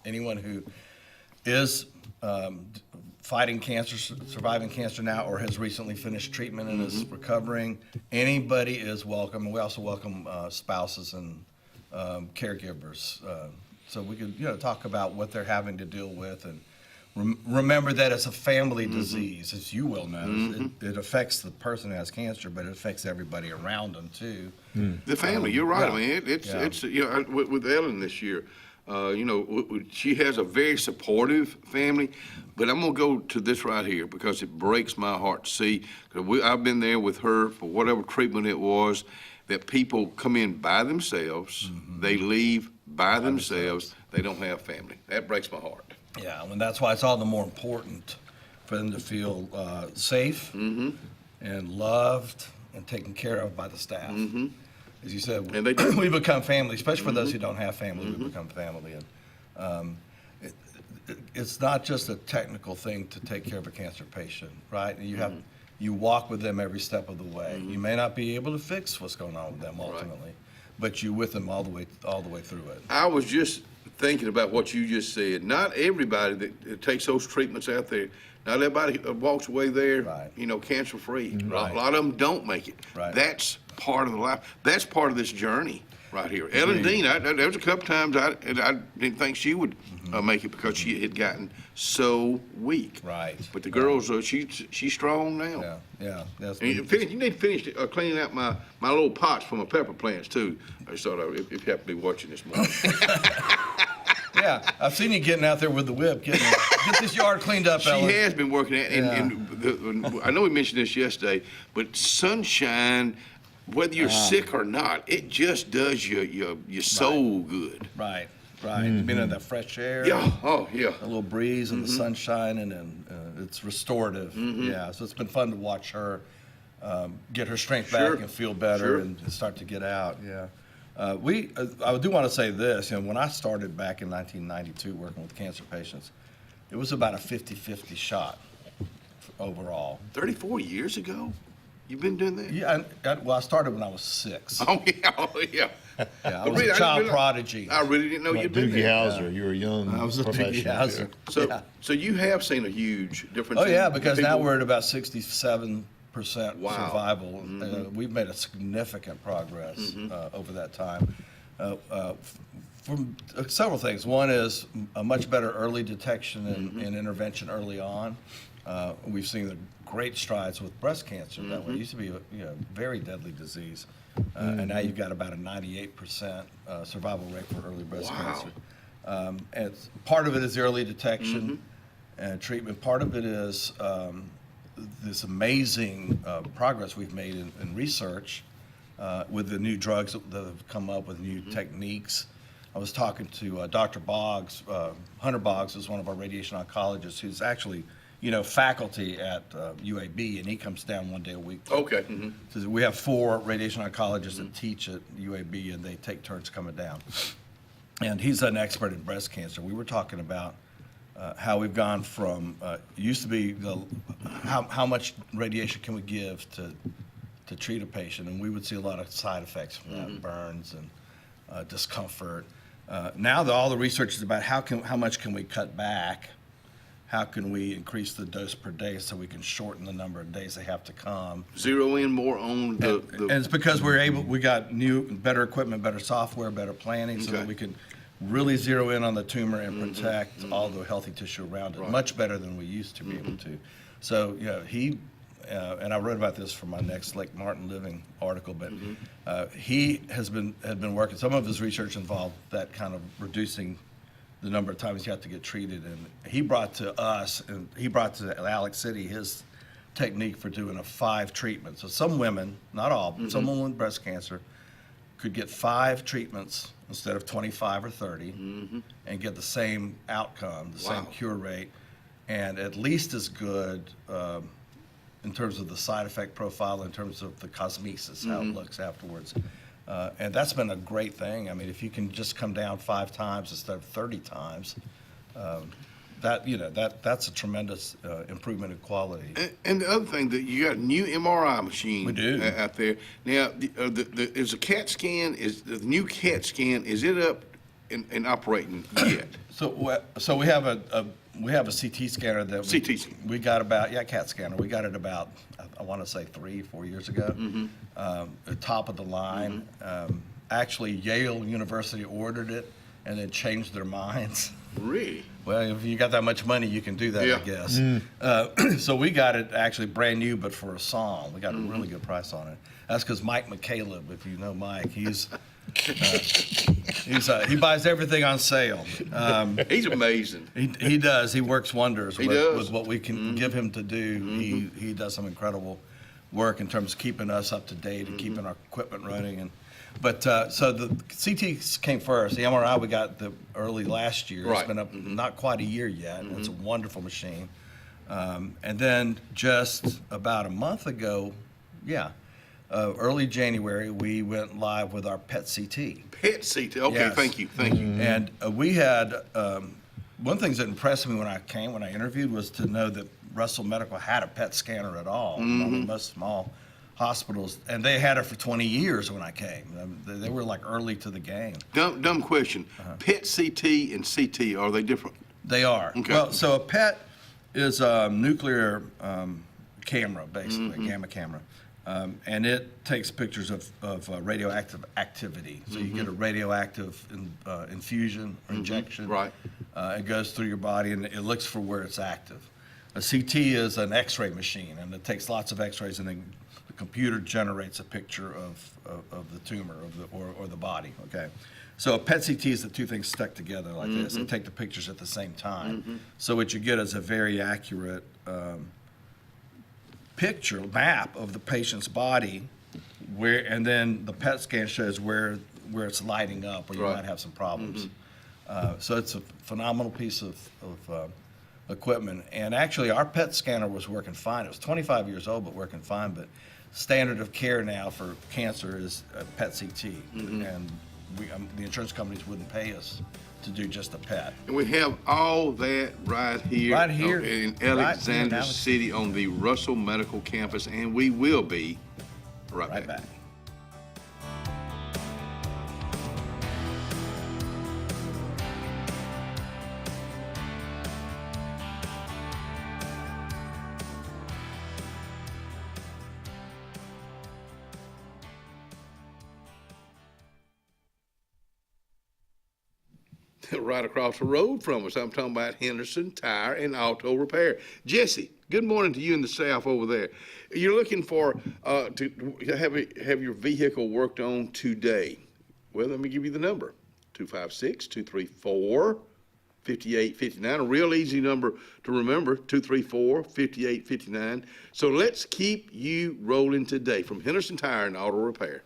Anyone who is fighting cancer, surviving cancer now, or has recently finished treatment and is recovering, anybody is welcome. And we also welcome spouses and caregivers. So we could talk about what they're having to deal with, and remember that it's a family disease, as you well know. It affects the person who has cancer, but it affects everybody around them too.
The family, you're right. I mean, it's with Ellen this year. She has a very supportive family, but I'm gonna go to this right here because it breaks my heart to see. 'Cause I've been there with her for whatever treatment it was, that people come in by themselves, they leave by themselves, they don't have family. That breaks my heart.
Yeah, and that's why it's all the more important for them to feel safe and loved and taken care of by the staff. As you said, we become family, especially for those who don't have family, we become family. And it's not just a technical thing to take care of a cancer patient, right? You walk with them every step of the way. You may not be able to fix what's going on with them ultimately, but you're with them all the way through it.
I was just thinking about what you just said. Not everybody that takes those treatments out there, not everybody walks away there, cancer free.
Right.
A lot of them don't make it.
Right.
That's part of the life. That's part of this journey right here. Ellen Dean, there was a couple times I didn't think she would make it because she had gotten so weak.
Right.
But the girls, she's strong now.
Yeah.
And you need to finish cleaning out my little pots for my pepper plants too. I just thought if you happen to be watching this morning.
Yeah, I've seen you getting out there with the whip, get this yard cleaned up, Ellen.
She has been working at it, and I know we mentioned this yesterday, but sunshine, whether you're sick or not, it just does your soul good.
Right. Being in that fresh air.
Yeah. A
little breeze and the sunshine, and it's restorative. Yeah. So it's been fun to watch her get her strength back and feel better and start to get out. Yeah. I do want to say this. When I started back in 1992 working with cancer patients, it was about a 50-50 shot overall.
34 years ago? You've been doing that?
Yeah. I started when I was 6.
Oh, yeah.
Yeah, I was a child prodigy.
I really didn't know you'd been there.
Hauser, you were young.
I was a Doogie Howser.
So you have seen a huge difference.
Oh yeah, because now we're at about 67% survival.
Mm-hmm.
We've made a significant progress over that time. From several things. One is a much better early detection and intervention early on. We've seen the great strides with breast cancer. That way, it used to be a very deadly disease, and now you've got about a 98% survival rate for early breast cancer. And part of it is early detection and treatment. Part of it is this amazing progress we've made in research with the new drugs that have come up with new techniques. I was talking to Dr. Boggs. Hunter Boggs is one of our radiation oncologists who's actually faculty at UAB, and he comes down one day a week.
Okay.
So we have 4 radiation oncologists that teach at UAB, and they take turns coming down. And he's an expert in breast cancer. We were talking about how we've gone from used to be how much radiation can we give to treat a patient, and we would see a lot of side effects from that, burns and discomfort. Now all the research is about how much can we cut back. How can we increase the dose per day so we can shorten the number of days they have to come?
Zero in more on the
and it's because we got better equipment, better software, better planning, so that we can really zero in on the tumor and protect all the healthy tissue around it, much better than we used to be able to. So he, and I wrote about this for my next Lake Martin Living article, but he had been working. Some of his research involved that kind of reducing the number of times you have to get treated, and he brought to us, and he brought to Alex City his technique for doing a 5 treatments. So some women, not all, but some women with breast cancer could get 5 treatments instead of 25 or 30 and get the same outcome, the same cure rate, and at least as good in terms of the side effect profile, in terms of the cosmesis, how it looks afterwards. And that's been a great thing. I mean, if you can just come down 5 times instead of 30 times, that's a tremendous improvement in quality.
And the other thing, that you got a new MRI machine out there. Now, is a CAT scan, is the new CAT scan, is it up and operating yet?
So we have a CT scanner that we got about, CAT scanner. We got it about, I want to say 3-4 years ago. The top of the line. Actually, Yale University ordered it and then changed their minds.
Really?
Well, if you got that much money, you can do that, I guess. So we got it actually brand new, but for a song. We got a really good price on it. That's because Mike McCaleb, if you know Mike, he's He buys everything on sale.
He's amazing.
He does. He works wonders
He
with,
does.
with what we can give him to do. He does some incredible work in terms of keeping us up to date and keeping our equipment running. But so the CT came first. The MRI we got the early last year.
Right.
It's been up not quite a year yet. It's a wonderful machine. And then just about a month ago, early January, we went live with our PET CT.
PET CT. Okay,
Yes.
thank you.
And we had one of the things that impressed me when I interviewed was to know that Russell Medical had a PET scanner at all. Most small hospitals, and they had it for 20 years when I came. They were like early to the game.
Dumb question. PET CT and CT, are they different?
They are.
Okay.
Well, so a PET is a nuclear camera, basically, a gamma camera. And it takes pictures of radioactive activity. So you get a radioactive infusion or injection.
Right.
It goes through your body and it looks for where it's active. A CT is an X-ray machine, and it takes lots of X-rays, and then the computer generates a picture of the tumor or the body. Okay. So a PET CT is the two things stuck together like this. They take the pictures at the same time. So what you get is a very accurate map of the patient's body, and then the PET scan shows where it's lighting up, where you might have some problems. So it's a phenomenal piece of equipment. And actually, our PET scanner was working fine. It was 25 years old, but working fine. But standard of care now for cancer is PET CT, and the insurance companies wouldn't pay us to do just a PET.
And we have all that right here in Alexander
Right here.
City on the Russell Medical Campus, and we will be right back. Right across the road from us. I'm talking about Henderson Tire and Auto Repair. Jesse, good morning to you and the staff over there. You're looking for to have your vehicle worked on today. Well, let me give you the number, 256-234-5859. A real easy number to remember, 234-5859. So let's keep you rolling today from Henderson Tire and Auto Repair.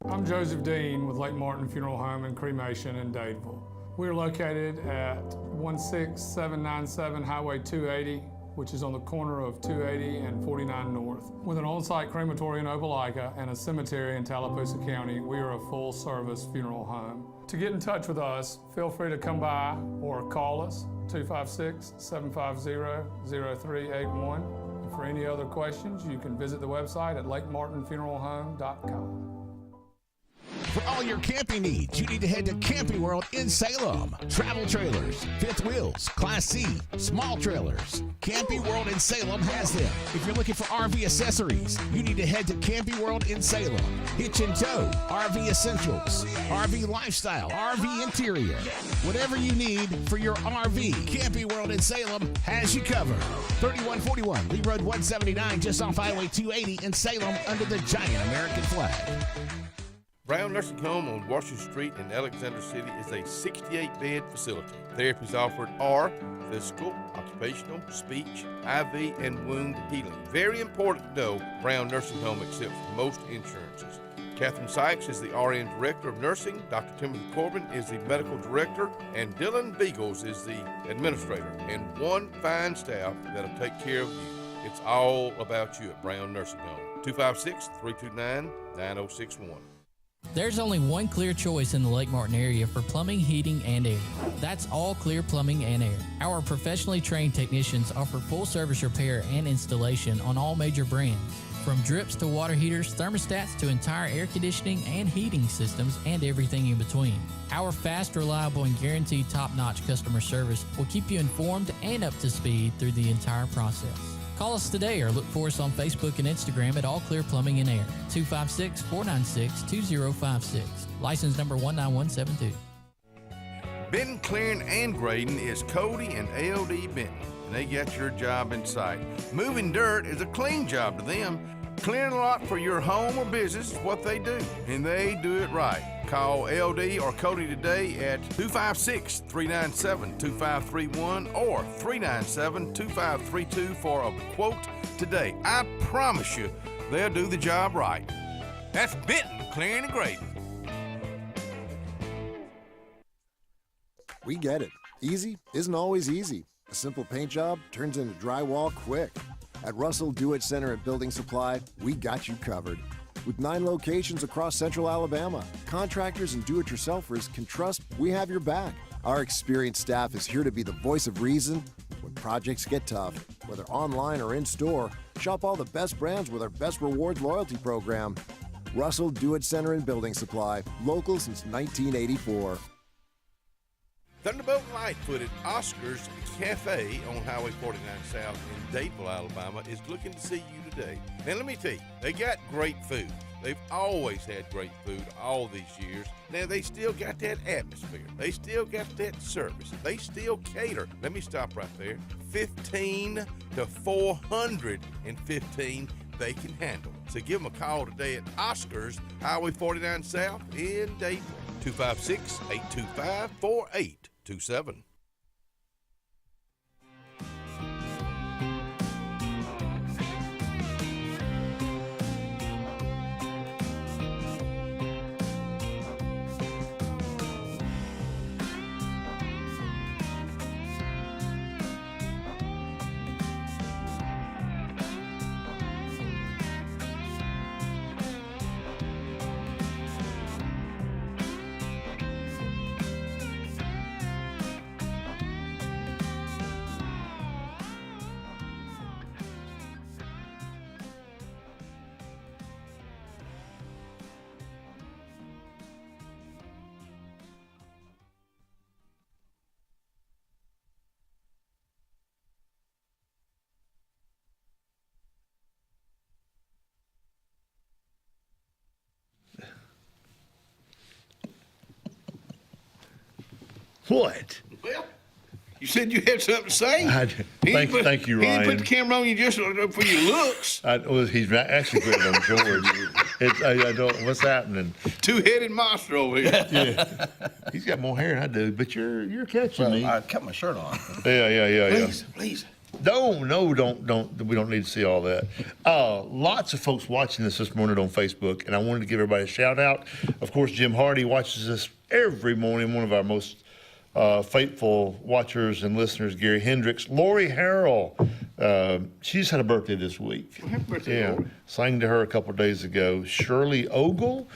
I'm Joseph Dean with Lake Martin Funeral Home and Cremation in Dadeville. We're located at 16797 Highway 280, which is on the corner of 280 and 49 North. With an on-site crematory in Opelika and a cemetery in Tallapoosa County, we are a full-service funeral home. To get in touch with us, feel free to come by or call us, 256-750-0381. And for any other questions, you can visit the website at lakemartinfuneralhome.com.
For all your camping needs, you need to head to Camping World in Salem. Travel trailers, fifth wheels, Class C, small trailers. Camping World in Salem has them. If you're looking for RV accessories, you need to head to Camping World in Salem. Hitch and tow, RV essentials, RV lifestyle, RV interior. Whatever you need for your RV, Camping World in Salem has you covered. 3141 Lee Road 179, just off Highway 280 in Salem under the giant American flag.
Brown Nursing Home on Washington Street in Alexander City is a 68-bed facility. Therapies offered are physical, occupational, speech, IV, and wound healing. Very important to know, Brown Nursing Home accepts most insurances. Catherine Sykes is the RN Director of Nursing, Dr. Timothy Corbin is the Medical Director, and Dylan Beagles is the Administrator, and one fine staff that'll take care of you. It's all about you at Brown Nursing Home. 256-329-9061.
There's only one clear choice in the Lake Martin area for plumbing, heating, and air. That's All Clear Plumbing and Air. Our professionally trained technicians offer full service repair and installation on all major brands. From drips to water heaters, thermostats to entire air conditioning and heating systems, and everything in between. Our fast, reliable, and guaranteed top-notch customer service will keep you informed and up to speed through the entire process. Call us today or look for us on Facebook and Instagram at All Clear Plumbing and Air, 256-496-2056. License number 19172.
Benton, Clearing, and Grading is Cody and ALD Benton, and they got your job in sight. Moving dirt is a clean job to them. Clearing a lot for your home or business is what they do, and they do it right. Call LD or Cody today at 256-397-2531 or 397-2532 for a quote today. I promise you, they'll do the job right. That's Benton Clearing and Grading.
We get it. Easy isn't always easy. A simple paint job turns into drywall quick. At Russell Do-It Center and Building Supply, we got you covered. With 9 locations across Central Alabama, contractors and do-it-yourselfers can trust we have your back. Our experienced staff is here to be the voice of reason when projects get tough. Whether online or in-store, shop all the best brands with our Best Rewards loyalty program. Russell Do-It Center and Building Supply, local since 1984.
Thunderbolt and Lightfoot at Oscar's Cafe on Highway 49 South in Dadeville, Alabama is looking to see you today. Now let me tell you, they got great food. They've always had great food all these years. Now they still got that atmosphere. They still got that service. They still cater. Let me stop right there. 15 to 415 they can handle. So give them a call today at Oscar's Highway 49 South in Dadeville. 256-825-4827.
What?
Well, you said you had something to say.
Thank you, Ryan.
He didn't put the camera on you just for your looks.
He's actually putting it on George. I don't. What's happening?
Two-headed monster over here.
Yeah, he's got more hair than I do, but you're catching me.
I cut my shirt on.
Yeah.
Please.
No, don't. We don't need to see all that. Lots of folks watching this morning on Facebook, and I wanted to give everybody a shout out. Of course, Jim Hardy watches us every morning. One of our most faithful watchers and listeners, Gary Hendricks. Lori Harrell, she just had a birthday this week.
Well, happy birthday, Lori.
Sang to her a couple of days ago. Shirley Ogle,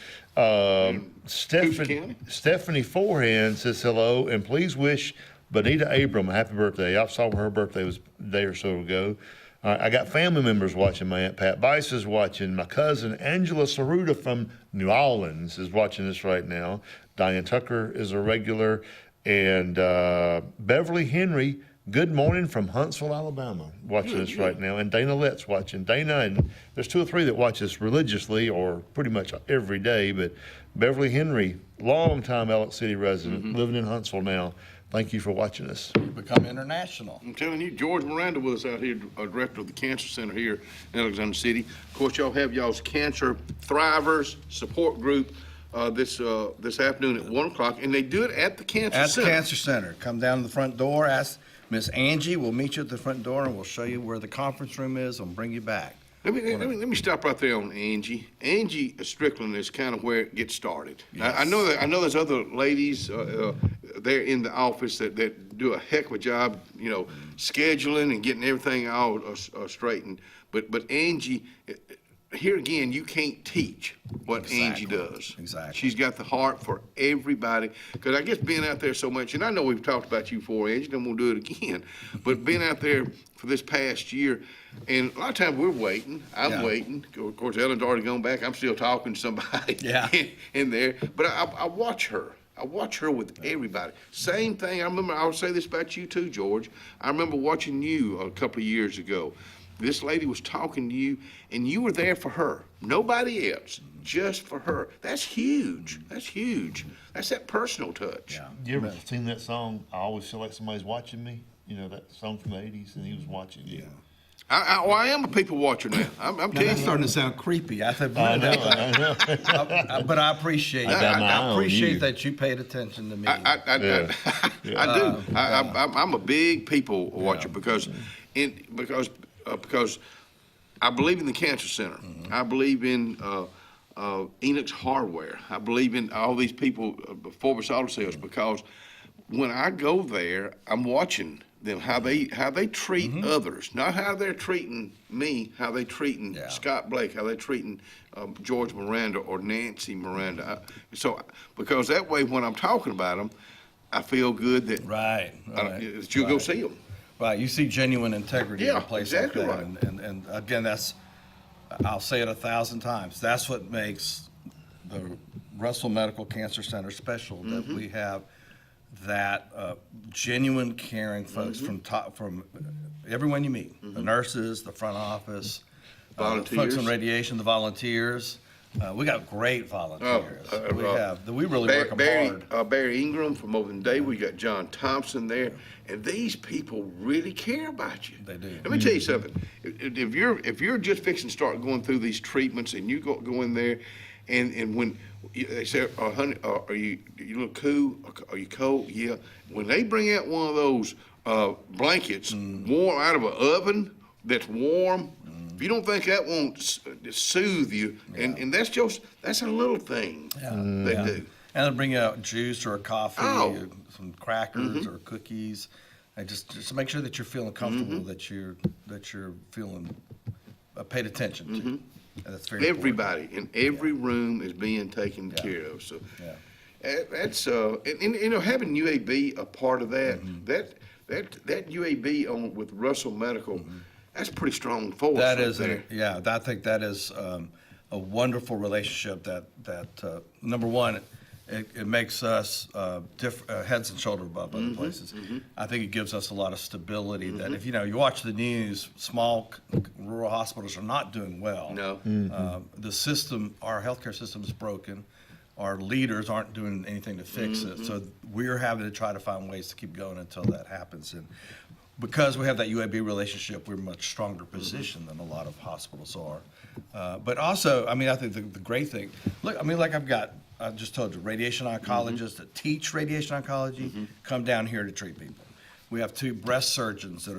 Stephanie Forehand says hello, and please wish Bonita Abram a happy birthday. I saw her birthday was a day or so ago. I got family members watching. My Aunt Pat Bice is watching. My cousin Angela Saruda from New Orleans is watching this right now. Diane Tucker is a regular. And Beverly Henry, good morning from Huntsville, Alabama, watching us right now. And Dana Lett's watching. Dana, and there's 2 or 3 that watch us religiously or pretty much every day. But Beverly Henry, long-time Alex City resident, living in Huntsville now. Thank you for watching us.
You've become international.
I'm telling you, George Miranda was out here, director of the Cancer Center here in Alexander City. Of course, y'all have y'all's Cancer Thrivers support group this afternoon at 1 o'clock, and they do it at the Cancer Center.
At the Cancer Center. Come down to the front door, ask Miss Angie. We'll meet you at the front door, and we'll show you where the conference room is and bring you back.
Let me stop right there on Angie. Angie Strickland is kind of where it gets started.
Yes.
I know there's other ladies there in the office that do a heck of a job, scheduling and getting everything all straightened. But Angie, here again, you can't teach what Angie does.
Exactly.
She's got the heart for everybody. Because I guess being out there so much, and I know we've talked about you before, Angie, then we'll do it again. But being out there for this past year, and a lot of times we're waiting. I'm waiting. Of course, Ellen's already gone back. I'm still talking to somebody in there. But I watch her. I watch her with everybody. Same thing. I'll say this about you too, George. I remember watching you a couple of years ago. This lady was talking to you, and you were there for her. Nobody else, just for her. That's huge. That's huge. That's that personal touch.
Yeah. You ever seen that song, I Always Feel Like Somebody's Watching Me? That song from the 80s, and he was watching you.
I am a people watcher now. I'm
Now,
telling
that's
you.
starting to sound creepy. I said,
I know.
but I appreciate
I got my eye
I
on
appreciate
you.
that you paid attention to me.
I do. I'm a big people watcher because I believe in the Cancer Center.
Mm-hmm.
I believe in Enoch's Hardware. I believe in all these people, Forbes Auto Sales, because when I go there, I'm watching them how they treat
Mm-hmm.
others, not how they're treating me, how they treating Scott Blake, how they treating George Miranda or Nancy Miranda. So because that way, when I'm talking about them, I feel good that that you'll go see them.
Right, you see genuine integrity in
Yeah,
a place
exactly
like that.
right.
And again, I'll say it 1,000 times, that's what makes the Russell Medical Cancer Center special, that we have that genuine caring folks from everyone you meet, the nurses, the front office, the folks
Volunteers.
in radiation, the volunteers. We got great volunteers. We really work them hard.
Barry Ingram from over in Dave. We got John Thompson there, and these people really care about you.
They do.
Let me tell you something. If you're just fixing to start going through these treatments, and you go in there, and when they say, "Oh, honey, are you look cool? Are you cold?" Yeah. When they bring out one of those blankets warm out of an oven that's warm. If you don't think that won't soothe you, and that's a little thing they do.
And they'll bring out juice or a coffee, or some crackers or cookies, and just to make sure that you're feeling comfortable, that you're feeling paid attention to. And that's very
Everybody in every room is being taken care of. So that's and you know, having UAB a part of that, that UAB with Russell Medical. That's a pretty strong force.
That
right
is,
there.
I think that is a wonderful relationship. That number one, it makes us heads and shoulders above other places. I think it gives us a lot of stability. That if you watch the news, small rural hospitals are not doing well.
No,
the system, our healthcare system is broken. Our leaders aren't doing anything to fix it. So we're having to try to find ways to keep going until that happens. And because we have that UAB relationship, we're in a much stronger position than a lot of hospitals are. But also, I think the great thing, look, I just told you, radiation oncologists that teach radiation oncology come down here to treat people. We have 2 breast surgeons that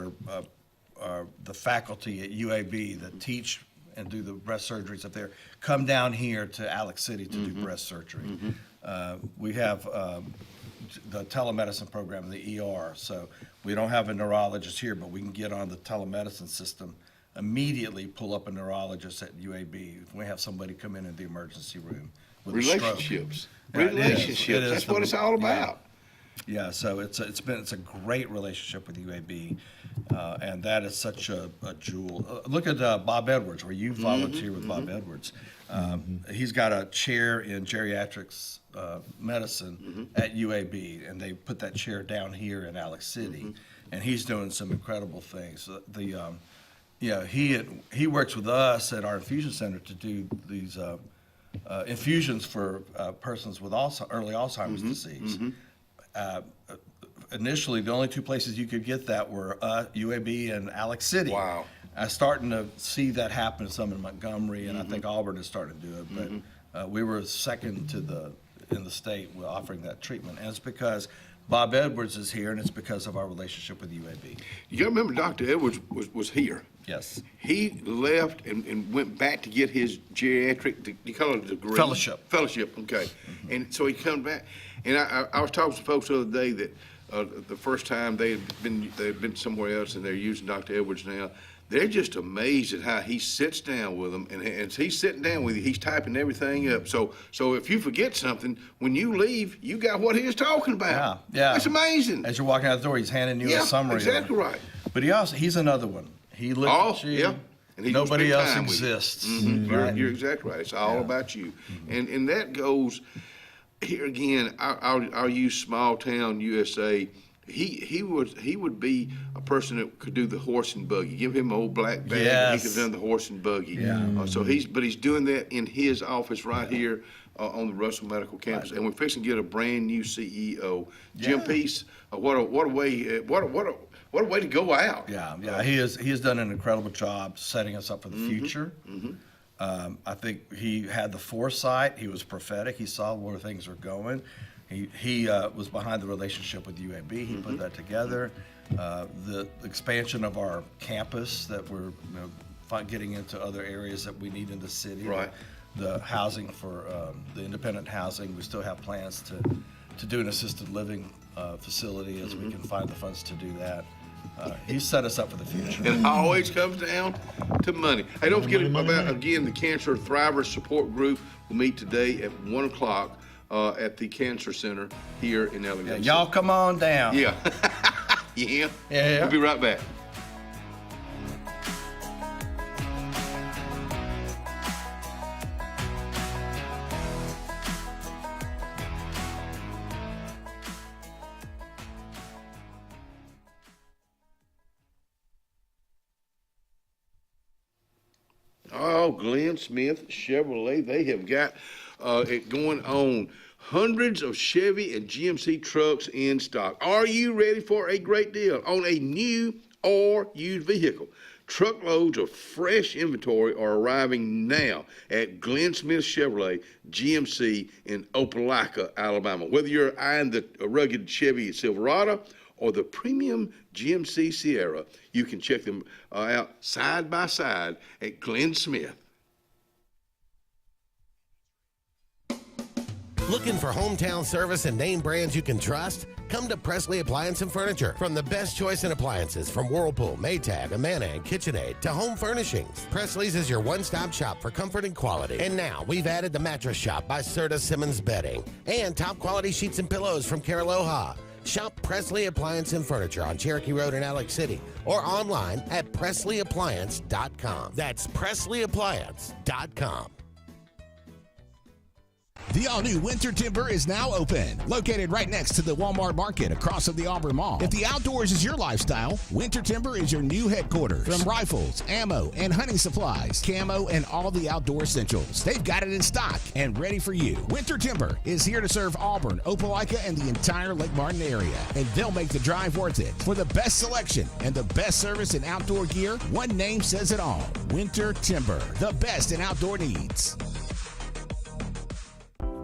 are the faculty at UAB that teach and do the breast surgeries up there, come down here to Alex City to do breast surgery. We have the telemedicine program, the ER. So we don't have a neurologist here, but we can get on the telemedicine system, immediately pull up a neurologist at UAB. We have somebody come in the emergency room with
relationships.
a stroke.
Relationships. That's what it's all about.
Yeah, so it's a great relationship with UAB, and that is such a jewel. Look at Bob Edwards, where you volunteer with Bob Edwards. He's got a chair in geriatrics medicine at UAB, and they put that chair down here in Alex City, and he's doing some incredible things. He works with us at our infusion center to do these infusions for persons with early Alzheimer's disease. Initially, the only 2 places you could get that were UAB and Alex City.
Wow.
I'm starting to see that happen some in Montgomery, and I think Auburn is starting to do it. But we were second in the state with offering that treatment, and it's because Bob Edwards is here, and it's because of our relationship with UAB.
You got to remember, Dr. Edwards was here.
Yes.
He left and went back to get his geriatric, you call it a degree?
Fellowship.
Fellowship, okay. And so he come back, and I was talking to some folks the other day that the first time they'd been somewhere else and they're using Dr. Edwards now. They're just amazed at how he sits down with them, and as he's sitting down with you, he's typing everything up. So if you forget something, when you leave, you got what he was talking about.
Yeah.
It's amazing.
As you're walking out the door, he's handing you a summary.
Exactly right.
But he's another one. He looks at you.
And he
Nobody else
spend time with you.
exists.
You're exactly right. It's all about you. And that goes, here again, I'll use small town USA. He would be a person that could do the horse and buggy. Give him an old black bag, and he could have done the horse and buggy. So he's doing that in his office right here on the Russell Medical Campus, and we're fixing to get a brand new CEO. Jim Peace, what a way, what what a way to go out.
Yeah, he has done an incredible job setting us up for the future. I think he had the foresight. He was prophetic. He saw where things were going. He was behind the relationship with UAB. He put that together. The expansion of our campus that we're getting into other areas that we need in the city.
Right.
The housing for the independent housing. We still have plans to do an assisted living facility as we can find the funds to do that. He's set us up for the future.
It always comes down to money. Hey, don't forget about, again, the Cancer Thrivers Support Group will meet today at 1 o'clock at the Cancer Center here in Alexander City.
Y'all come on down.
Yeah. Yeah.
Yeah.
We'll be right back. Oh, Glenn Smith Chevrolet, they have got it going on. Hundreds of Chevy and GMC trucks in stock. Are you ready for a great deal on a new or used vehicle? Truckloads of fresh inventory are arriving now at Glenn Smith Chevrolet GMC in Opelika, Alabama. Whether you're eyeing the rugged Chevy Silverado or the premium GMC Sierra, you can check them out side by side at Glenn Smith.
Looking for hometown service and name brands you can trust? Come to Presley Appliance and Furniture. From the best choice in appliances from Whirlpool, Maytag, Amana, and KitchenAid to home furnishings, Presley's is your one-stop shop for comfort and quality. And now we've added the Mattress Shop by Serta Simmons Bedding and top quality sheets and pillows from Caraloha. Shop Presley Appliance and Furniture on Cherokee Road in Alex City or online at PresleyAppliance.com. That's PresleyAppliance.com.
The all-new Winter Timber is now open. Located right next to the Walmart Market across from the Auburn Mall. If the outdoors is your lifestyle, Winter Timber is your new headquarters. From rifles, ammo, and hunting supplies, camo, and all the outdoor essentials, they've got it in stock and ready for you. Winter Timber is here to serve Auburn, Opelika, and the entire Lake Martin area. And they'll make the drive worth it. For the best selection and the best service in outdoor gear, one name says it all. Winter Timber, the best in outdoor needs.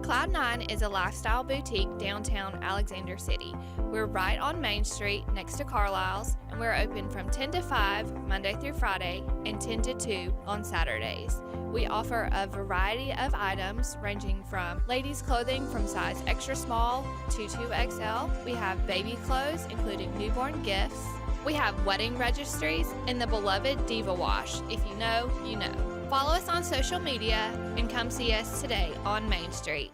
Cloud9 is a lifestyle boutique downtown Alexander City. We're right on Main Street next to Carlisle's, and we're open from 10 to 5 Monday through Friday and 10 to 2 on Saturdays. We offer a variety of items ranging from ladies' clothing from size extra small to 2XL. We have baby clothes including newborn gifts. We have wedding registries and the beloved Diva Wash. If you know, you know. Follow us on social media and come see us today on Main Street.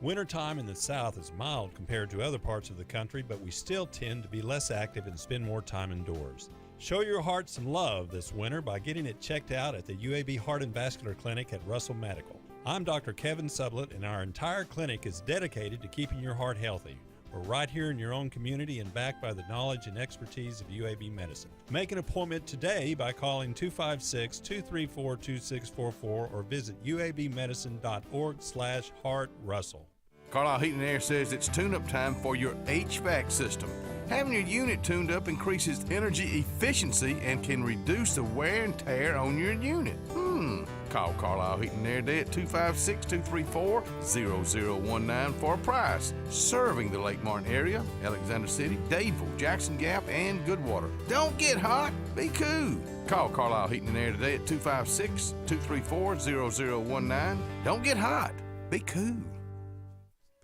Wintertime in the South is mild compared to other parts of the country, but we still tend to be less active and spend more time indoors. Show your heart some love this winter by getting it checked out at the UAB Heart and Vascular Clinic at Russell Medical. I'm Dr. Kevin Sublett, and our entire clinic is dedicated to keeping your heart healthy. We're right here in your own community and backed by the knowledge and expertise of UAB Medicine. Make an appointment today by calling 256-234-2644 or visit uabmedicine.org/heartrussell.
Carlisle Heating and Air says it's tune-up time for your HVAC system. Having your unit tuned up increases energy efficiency and can reduce the wear and tear on your unit. Call Carlisle Heating and Air today at 256-234-0019 for a price. Serving the Lake Martin area, Alexander City, Dadeville, Jackson Gap, and Goodwater. Don't get hot, be cool. Call Carlisle Heating and Air today at 256-234-0019. Don't get hot, be cool.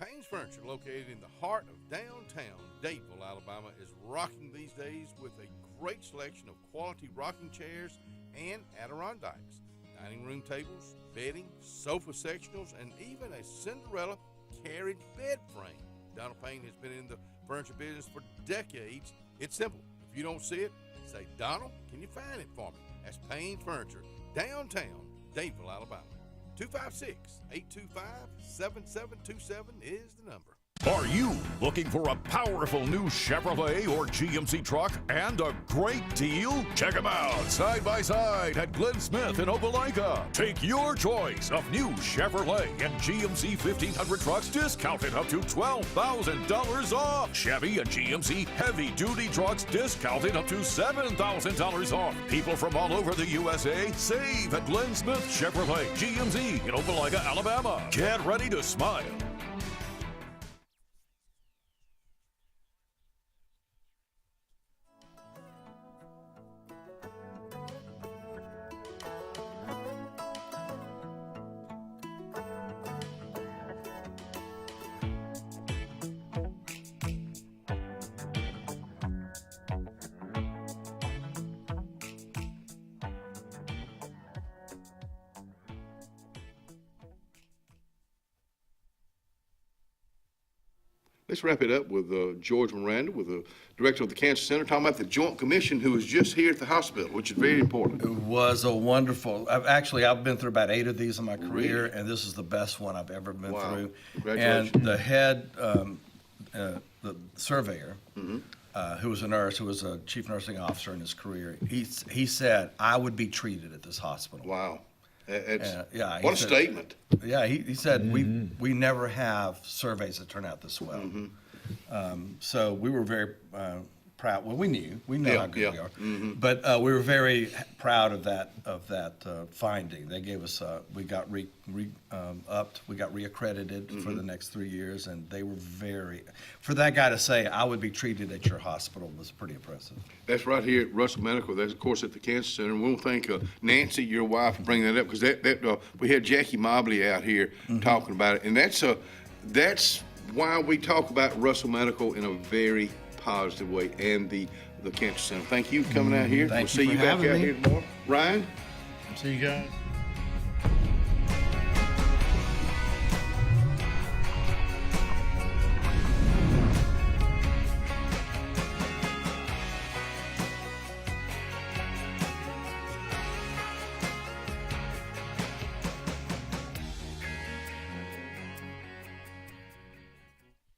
Payne's Furniture, located in the heart of downtown Dadeville, Alabama, is rocking these days with a great selection of quality rocking chairs and Adirondacks, dining room tables, bedding, sofa sectionals, and even a Cinderella carriage bed frame. Donald Payne has been in the furniture business for decades. It's simple. If you don't see it, say, Donald, can you find it for me? That's Payne's Furniture, downtown Dadeville, Alabama. 256-825-7727 is the number.
Are you looking for a powerful new Chevrolet or GMC truck and a great deal? Check them out side by side at Glenn Smith in Opelika. Take your choice of new Chevrolet and GMC 1500 trucks discounted up to $12,000 off. Chevy and GMC heavy-duty trucks discounted up to $7,000 off. People from all over the USA save at Glenn Smith Chevrolet GMC in Opelika, Alabama. Get ready to smile.
Let's wrap it up with George Miranda, with the director of the Cancer Center, talking about the Joint Commission who was just here at the hospital, which is very important.
It was a wonderful, I've been through about 8 of these in my career, and this is the best one I've ever been through.
Congratulations.
And the head, the surveyor, who was a nurse, who was a chief nursing officer in his career, he said, I would be treated at this hospital.
Wow. It's,
what
a statement.
Yeah, he said, we never have surveys that turn out this well. So we were very proud. Well, we know how good we are. But we were very proud of that finding. They gave us, we got upped, we got reaccredited for the next 3 years, and they were for that guy to say, I would be treated at your hospital was pretty impressive.
That's right here at Russell Medical. That's, of course, at the Cancer Center. And we want to thank Nancy, your wife, for bringing that up, because we had Jackie Mobley out here talking about it. And that's why we talk about Russell Medical in a very positive way, and the Cancer Center. Thank you for coming out here. We'll see you back out here tomorrow. Ryan?
See you guys.